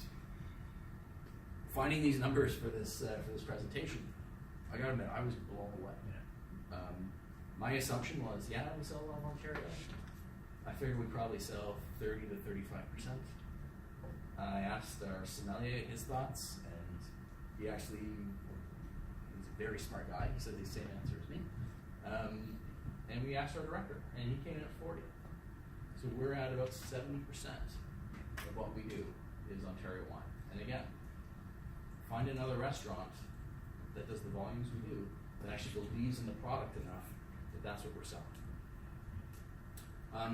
finding these numbers for this presentation, I gotta admit, I was blown away. My assumption was, we sell a lot of Ontario. I figured we'd probably sell 30 to 35%. I asked our sommelier his thoughts, and he's a very smart guy. He said the same answer as me. And we asked our director, and he came in at 40. So we're at about 70% of what we do is Ontario wine. And again, find another restaurant that does the volumes we do, that actually believes in the product enough that that's what we're selling.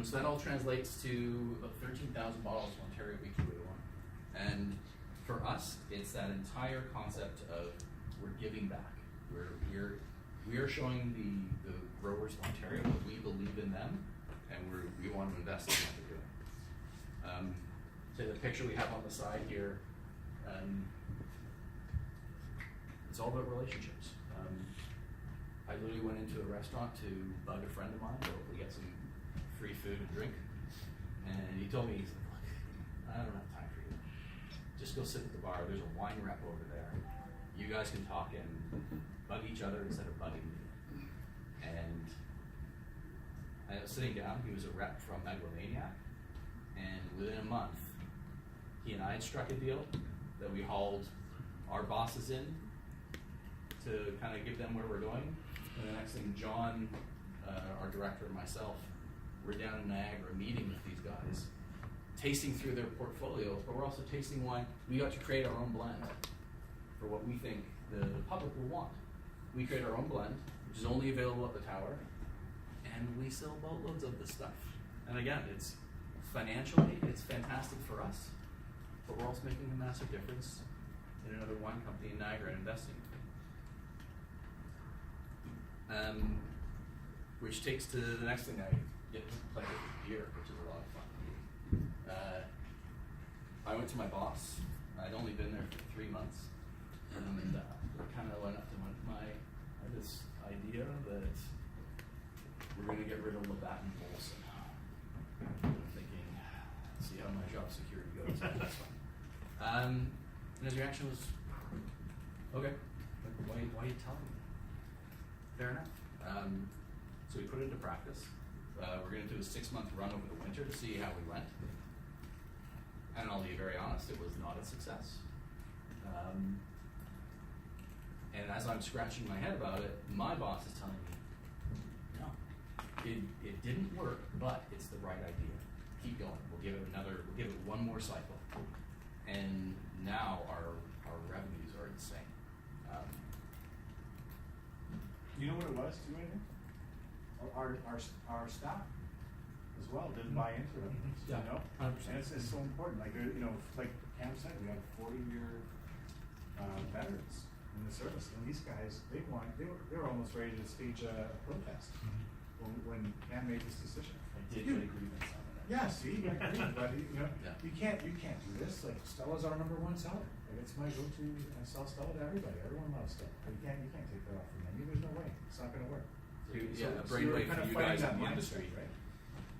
So that all translates to about 13,000 bottles of Ontario BQA wine. And for us, it's that entire concept of we're giving back. We are showing the growers of Ontario that we believe in them, and we want to invest in what they're doing. So the picture we have on the side here, it's all about relationships. I literally went into a restaurant to bug a friend of mine to hopefully get some free food and drink, and he told me, he's like, look, I don't have time for you. Just go sit at the bar. There's a wine rep over there. You guys can talk, and bug each other instead of bugging me. And I was sitting down, he was a rep from Megalomaniac, and within a month, he and I had struck a deal that we hauled our bosses in to kind of give them where we're going. And the next thing, John, our director, and myself, we're down in Niagara meeting with these guys, tasting through their portfolios, but we're also tasting wine. We got to create our own blend for what we think the public will want. We create our own blend, which is only available at the tower, and we sell boatloads of this stuff. And again, it's financially, it's fantastic for us, but we're also making a massive difference in another wine company in Niagara and investing. Which takes to the next thing, I get to play with beer, which is a lot of fun. I went to my boss. I'd only been there for 3 months, and I kind of went up to I had this idea that we're going to get rid of Labatt and Bolson. I'm thinking, see how my job security goes. That's fun. And his reaction was, okay, why are you telling me? Fair enough. So we put it into practice. We're going to do a 6-month run over the winter to see how we went. And I'll be very honest, it was not a success. And as I'm scratching my head about it, my boss is telling me, no, it didn't work, but it's the right idea. Keep going. We'll give it one more cycle. And now our revenues are insane. You know what it was too, I think? Our staff as well didn't buy into it. Yeah, You know? 100%. And it's so important. Like, you know, like Cam said, we have 40-year veterans in the service, and these guys, they were almost ready to stage a protest when Cam made this decision. I did get agreements on that. Yeah, see, I agree, but you know, Yeah. you can't do this. Like, Stella's our #1 seller. Like, it's my go-to. I sell Stella to everybody. Everyone loves Stella. But you can't take that off the menu. There's no way. It's not going to work. Yeah, a So you're brainwave kind for of you fighting guys that in the mindset, industry. right?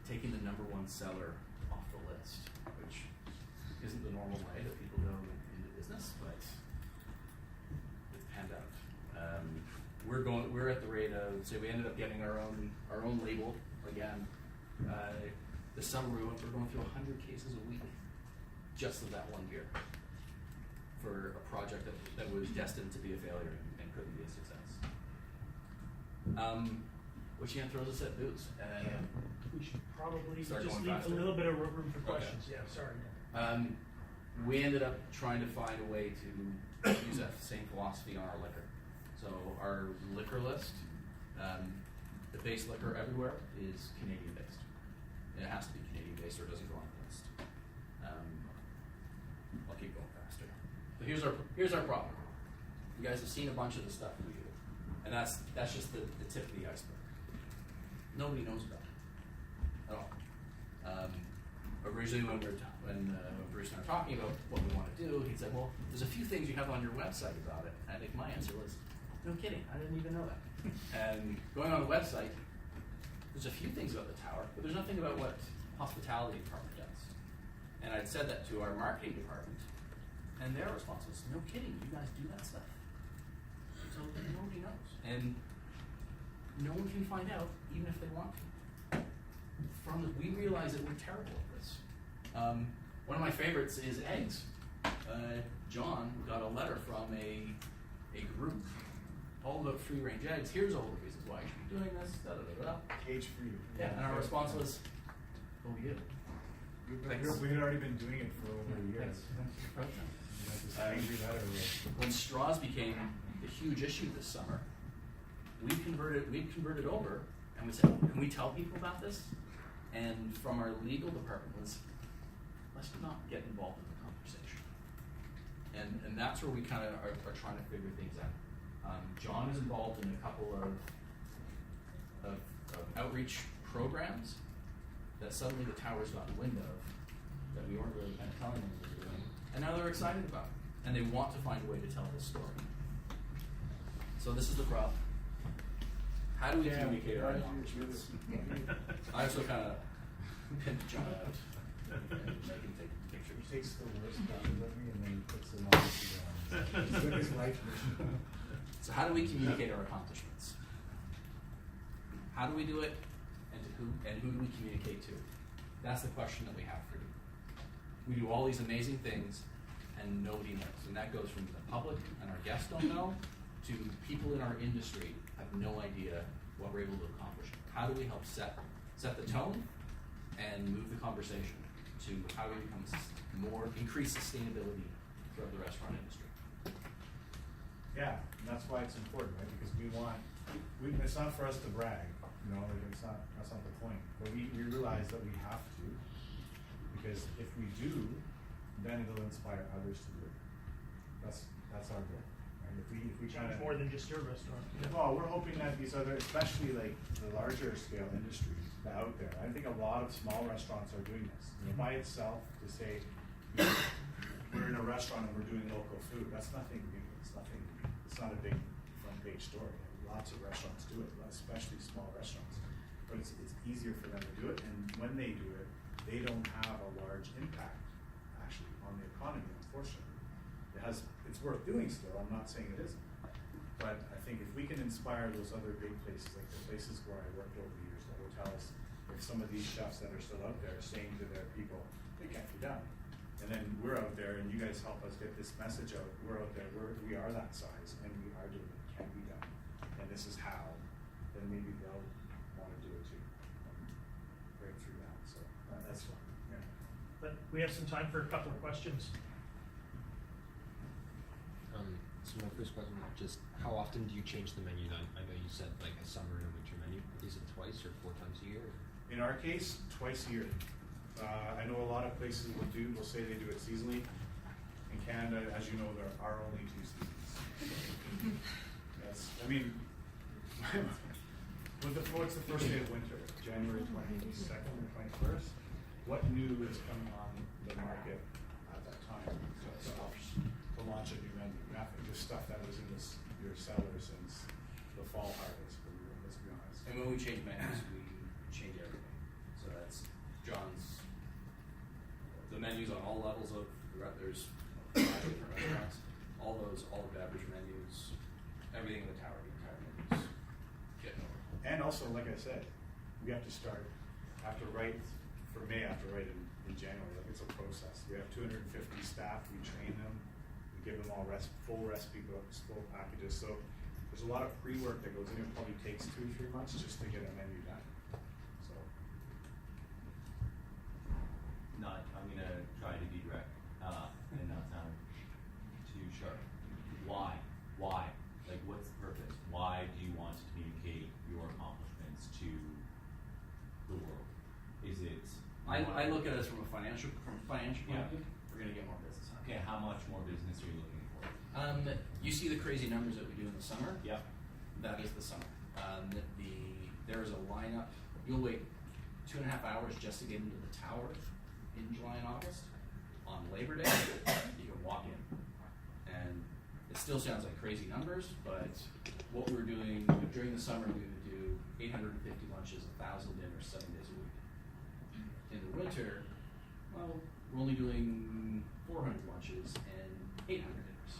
Taking the #1 seller off the list, which isn't the normal way that people go into business, but it's panned out. We're at the rate of, say, we ended up getting our own label again. This summer we're going through 100 cases a week, just of that one beer, for a project that was destined to be a failure and couldn't be a success. Which again throws us at booze. We should probably Start just going leave faster. a little bit of room for Okay. questions. Yeah, sorry. We ended up trying to find a way to use that same philosophy on our liquor. So our liquor list, the base liquor everywhere is Canadian based. It has to be Canadian based or it doesn't go on the list. I'll keep going faster. So here's our problem. You guys have seen a bunch of the stuff we do, and that's just the tip of the iceberg. Nobody knows about it at all. Originally, when Bruce and I were talking about what we want to do, he said, "Well, there's a few things you have on your website about it." And I think my answer was, "No kidding, I didn't even know that." And going on the website, there's a few things about the tower, but there's nothing about what hospitality department does. And I'd said that to our marketing department, and their response was, "No kidding, you guys do that stuff." So nobody knows, and no one can find out, even if they want to. We realize that we're terrible at this. One of my favorites is eggs. John got a letter from a group all about free range eggs. Here's all the reasons why you should be doing this. Da, da, da, da. Cage free. Yeah, and our response was, "Oh, yeah." We had already been doing it for over a year. Thanks. We got this angry letter. When straws became a huge issue this summer, we converted over, and we said, "Can we tell people about this?" And from our legal department was, "Let's not get involved in the conversation." And that's where we kind of are trying to figure things out. John is involved in a couple of outreach programs that suddenly the towers got wind of, that we weren't really kind of telling them we were doing, and now they're excited about it, and they want to find a way to tell this story. So this is the problem. How do we communicate our accomplishments? I also kind of pinned John out and make him take He pictures. takes the worst out of me and then he puts them on Instagram. It's like his life mission. So how do we communicate our accomplishments? How do we do it, and to who, and who do we communicate to? That's the question that we have for you. We do all these amazing things, and nobody knows. And that goes from the public and our guests don't know, to people in our industry have no idea what we're able to accomplish. How do we help set the tone and move the conversation to how we become increase sustainability throughout the restaurant industry? Yeah, and that's why it's important, right? Because it's not for us to brag, you know, like that's not the point. But we realize that we have to, because if we do, then it'll inspire others to do it. That's our goal. And if we try to More than just your restaurant. well, we're hoping that these other, especially like the larger scale industries out there, I think a lot of small restaurants are doing this. You know, by itself, to say, you know, we're in a restaurant and we're doing local food, that's nothing new. It's not a big front page story. Lots of restaurants do it, especially small restaurants. But it's easier for them to do it, and when they do it, they don't have a large impact actually on the economy, unfortunately. It's worth doing still, I'm not saying it isn't. But I think if we can inspire those other big places, like the places where I worked over the years, the hotels, if some of these chefs that are still out there are saying to their people, it can't be done. And then we're out there and you guys help us get this message out. We're out there, we are that size and we are doing it, it can be done. And this is how, then maybe they'll wanna do it too. And break through that, so that's fun, yeah. But we have some time for a couple of questions. So my first question, just how often do you change the menu then? I know you said like a summer and a winter menu. Is it twice or 4 times a year? In our case, twice a year. I know a lot of places will say they do it seasonally. In Canada, as you know, there are only 2 seasons. What's the first day of winter? January 22nd or 21st? What new is coming on the market at that time? To launch a new menu, nothing, just stuff that was in your cellar since the fall harvest, let's be honest. And when we change menus, we change everything. So that's John's, the menus on all levels of, there's 5 different restaurants, all the beverage menus, everything in the tower, the entire menus, getting over. And also, like I said, we have to start for May, in January, like it's a process. We have 250 staff, we train them, we give them all full recipe books, full packages, so there's a lot of pre-work that goes in. It probably takes 2 or 3 months just to get a menu done, so. I'm gonna try to be direct, and not sound too sharp. Why? Like, what's the purpose? Why do you want to communicate your accomplishments to the world? Is it? I look at it from a financial point of view. We're gonna get more business. Okay, how much more business are you looking for? You see the crazy numbers that we do in the summer? Yep. That is the summer. There is a lineup. You'll wait 2.5 hours just to get into the tower in July and August. On Labor Day, you can walk in. And it still sounds like crazy numbers, but what we're doing during the summer, we would do 850 lunches, 1,000 dinners, 7 days a week. In the winter, well, we're only doing 400 lunches and 800 dinners.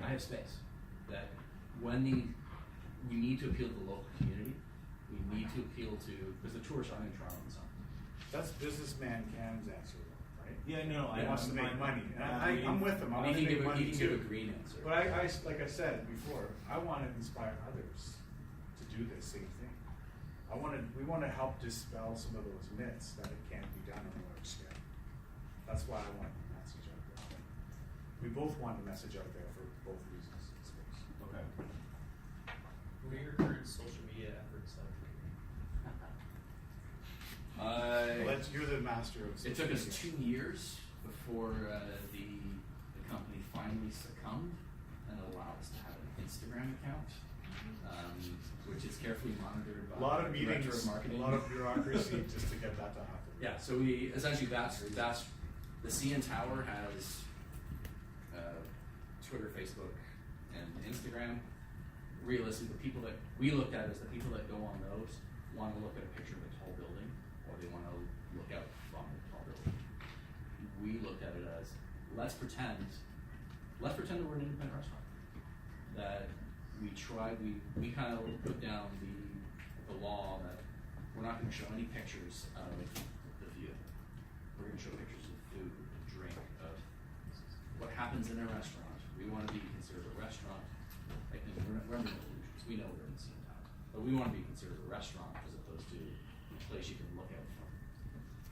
I have space. That when we need to appeal to the local community, we need to appeal to, because the tourists are in Toronto in the summer. That's businessman Cam's answer, right? Yeah, no, He wants to make money. And I'm with him. I want to He make money can give a too. green answer. But like I said before, I want to inspire others to do the same thing. We want to help dispel some of those myths that it can't be done on a large scale. That's why I want the message out there. We both want the message out there for both reasons, I suppose. Okay. What are your current social media efforts like? You're the master of It social took us media. 2 years before the company finally succumbed and allowed us to have an Instagram account, which is carefully monitored by A lot of the director meetings, of marketing. a lot of bureaucracy just to get that to happen. Yeah, so we essentially that's the CN Tower has Twitter, Facebook, and Instagram. Realistically, the people that we looked at is the people that go on those want to look at a picture of a tall building, or they want to look out from a tall building. We looked at it as let's pretend that we're an independent restaurant. That we kind of put down the law that we're not going to show any pictures of the view. We're going to show pictures of food, drink, of what happens in a restaurant. We want to be considered a restaurant. Like, we're under no illusions. We know we're in the CN Tower, but we want to be considered a restaurant as opposed to a place you can look out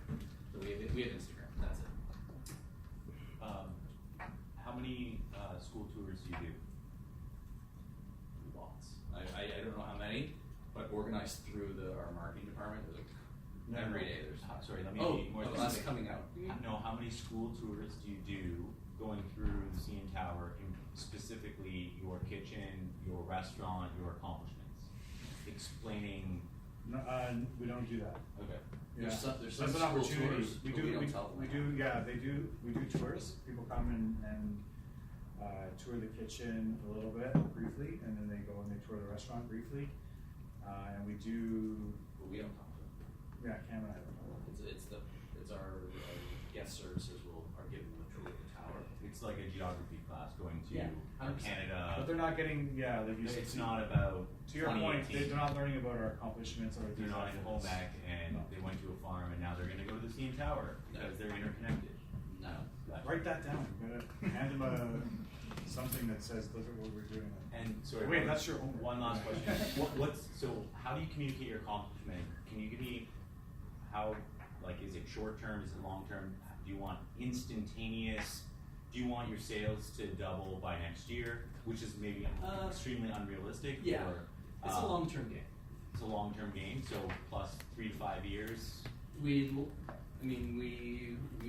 from. So we have Instagram. That's it. How many school tours do you do? Lots. I don't know how many, but organized through our marketing department. There's every day there's. Sorry, let me Oh, be more us specific. coming out. No, how many school tours do you do going through the CN Tower, in specifically your kitchen, your restaurant, your accomplishments? Explaining, No, we don't do that. okay. There's some There's school an opportunity. tours, We but do, we don't tell them we about. do, yeah, we do tours. People come and tour the kitchen a little bit briefly, and then they go and they tour the restaurant briefly. And we do, But we don't talk to them. yeah, Cam and I don't know. It's our guest services are giving them a tour of the tower. It's like a geography class going to Yeah, 100%. Canada. But they're not getting, yeah, like you said. It's not about To your point, 2018. they're not learning about our accomplishments or They're not in home ec and No. they went to a farm and now they're gonna go to the CN Tower because they're interconnected. No. Gotcha. Write that down. You gotta hand them something that says, look at what we're doing. And sorry. Wait, that's your homework. One last question. So how do you communicate your accomplishment? Can you give me how, like, is it short term, is it long term? Do you want instantaneous? Do you want your sales to double by next year, which is maybe extremely unrealistic? Yeah. Or, It's a long-term game. It's a long-term game, so plus 3 to 5 years. We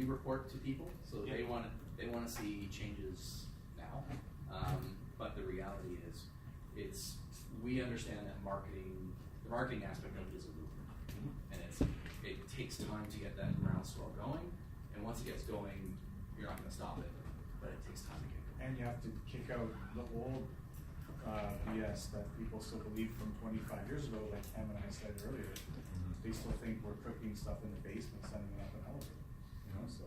report to people, so Yeah. they want to see changes now. But the reality is, we understand that the marketing aspect of it is a movement, and it takes time to get that groundswell going. And once it gets going, you're not going to stop it, but it takes time to get going. And you have to kick out the old BS that people still believe from 25 years ago, like Cam and I said earlier. They still think we're cooking stuff in the basement, sending it up an elevator. You know, so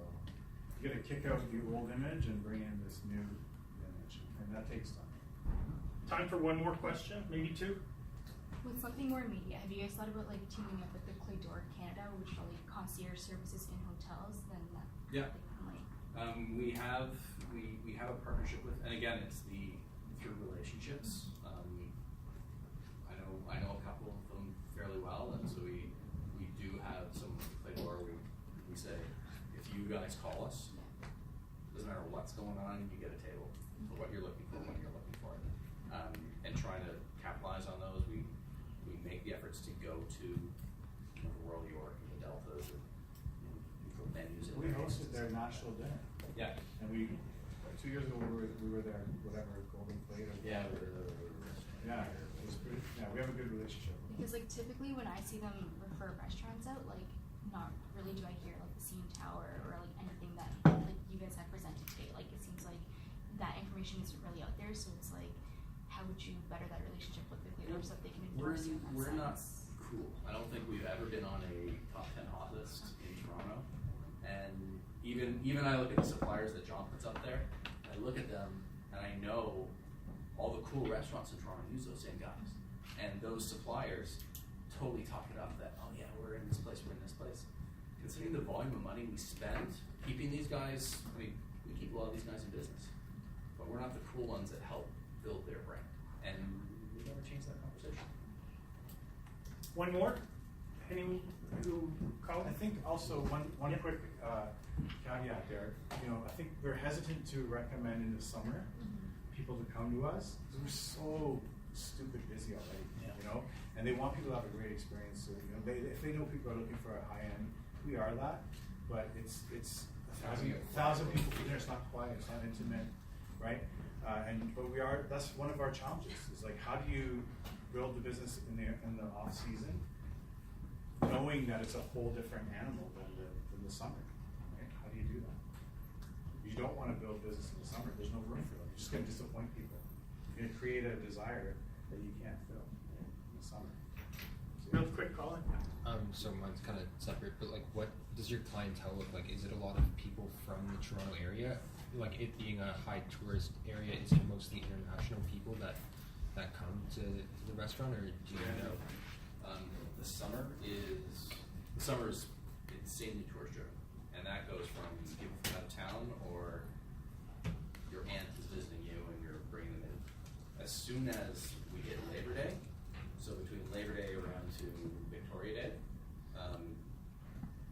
you gotta kick out the old image and bring in this new image, and that takes time. Time for one more question, maybe two. With something more immediate, have you guys thought about like teaming up with the Clé d'Or Canada, which are like concierge services in hotels? Then that Yeah. like We have a partnership with, and again, it's through relationships. I know a couple of them fairly well, and so we do have some play where we say, if you guys call us, doesn't matter what's going on, you get a table for what you're looking for when you're looking for it, and try to capitalize on those. We make the efforts to go to the Royal York and the Deltas and put menus in We there. hosted their national dinner, Yeah. and 2 years ago we were there, whatever, Golden Plate or Yeah. yeah, it was pretty. Yeah, we have a good relationship. because like typically when I see them refer restaurants out, like not really do I hear like the CN Tower or like anything that like you guys have presented today. Like it seems like that information isn't really out there, so it's like how would you better that relationship with the Clé d'Or so that they can endorse you in that We're not sense? cool. I don't think we've ever been on a top 10 hot list in Toronto. And even I look at the suppliers that John puts up there, I look at them and I know all the cool restaurants in Toronto use those same guys. And those suppliers totally talk it up that, oh yeah, we're in this place, we're in this place. Considering the volume of money we spend keeping these guys, we keep a lot of these guys in business. But we're not the cool ones that help build their brand. And we never change that conversation. One more? Any who call? I think also one Yeah. quick caveat there. You know, I think we're hesitant to recommend in the summer people to come to us because we're so stupid busy already. Yeah. You know, and they want people to have a great experience. So, if they know people are looking for a high end, we are that. But it's a thousand people in there. It's not quiet. It's not intimate, right? But we are. That's one of our challenges. Is like, how do you build the business in the off season, knowing that it's a whole different animal than the summer, right? How do you do that? You don't want to build business in the summer. There's no room for them. You're just going to disappoint people. You're going to create a desire that you can't fill in the summer. Real quick, Colin. So mine's kind of separate, but like, what does your clientele look like? Is it a lot of people from the Toronto area? Like, it being a high tourist area, is it mostly international people that that come to the restaurant, or do you know? The summer is insanely tourist driven, and that goes from people from out of town or your aunt is visiting you and you're bringing them in. As soon as we hit Labor Day, so between Labor Day around to Victoria Day,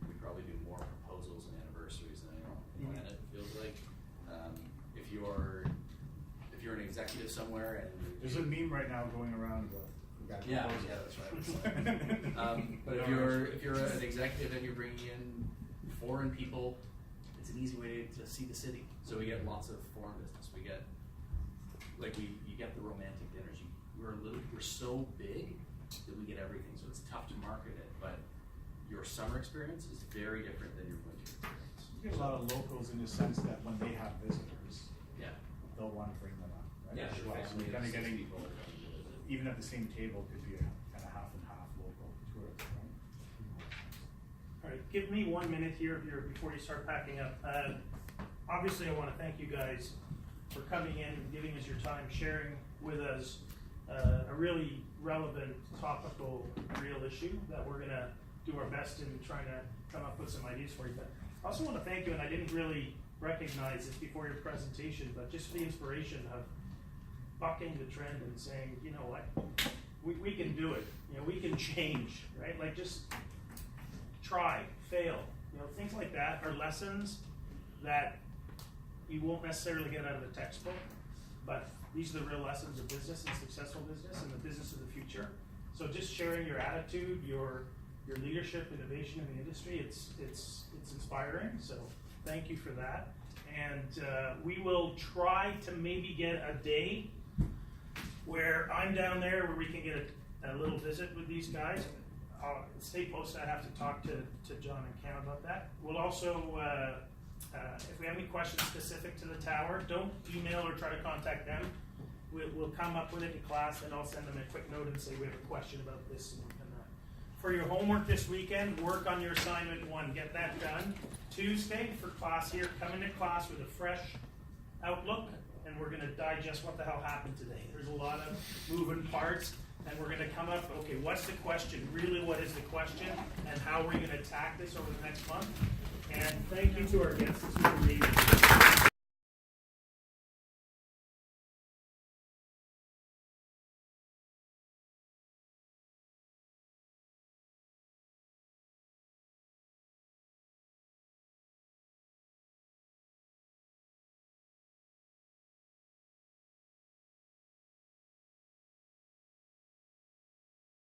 we probably do more proposals and anniversaries than anyone on the planet, it feels like. If you're an executive somewhere and There's a meme right now going around about. yeah, that's right. But if you're an executive and you're bringing in foreign people, it's an easy way to see the city. So we get lots of foreign business. We get you get the romantic dinners. We're so big that we get everything. So it's tough to market it. But your summer experience is very different than your winter experience. You get a lot of locals in the sense that when they have visitors, Yeah. they'll want to bring them up, right? Yeah. So Sure. you're kind of Six getting, people are coming to visit. even at the same table, could be a kind of half and half local tourists, right? All right, give me 1 minute here before you start packing up. Obviously, I want to thank you guys for coming in and giving us your time, sharing with us a really relevant, topical, real issue that we're going to do our best in trying to come up with some ideas for you. But I also want to thank you, and I didn't really recognize this before your presentation, but just for the inspiration of bucking the trend and saying, you know what, we can do it. You know, we can change, right? Like just try, fail. You know, things like that are lessons that you won't necessarily get out of the textbook, but these are the real lessons of business and successful business and the business of the future. So just sharing your attitude, your leadership, innovation in the industry, it's inspiring. So thank you for that. And we will try to maybe get a day where I'm down there where we can get a little visit with these guys. Stay posted. I have to talk to John and Cam about that. We'll also, if we have any questions specific to the tower, don't email or try to contact them. We'll come up with it in class, and I'll send them a quick note and say we have a question about this and that. For your homework this weekend, work on your assignment 1. Get that done. Tuesday for class here, come into class with a fresh outlook, and we're going to digest what the hell happened today. There's a lot of moving parts, and we're going to come up, okay, what's the question? Really, what is the question? And how are we going to attack this over the next month? And thank you to our guests. This was amazing.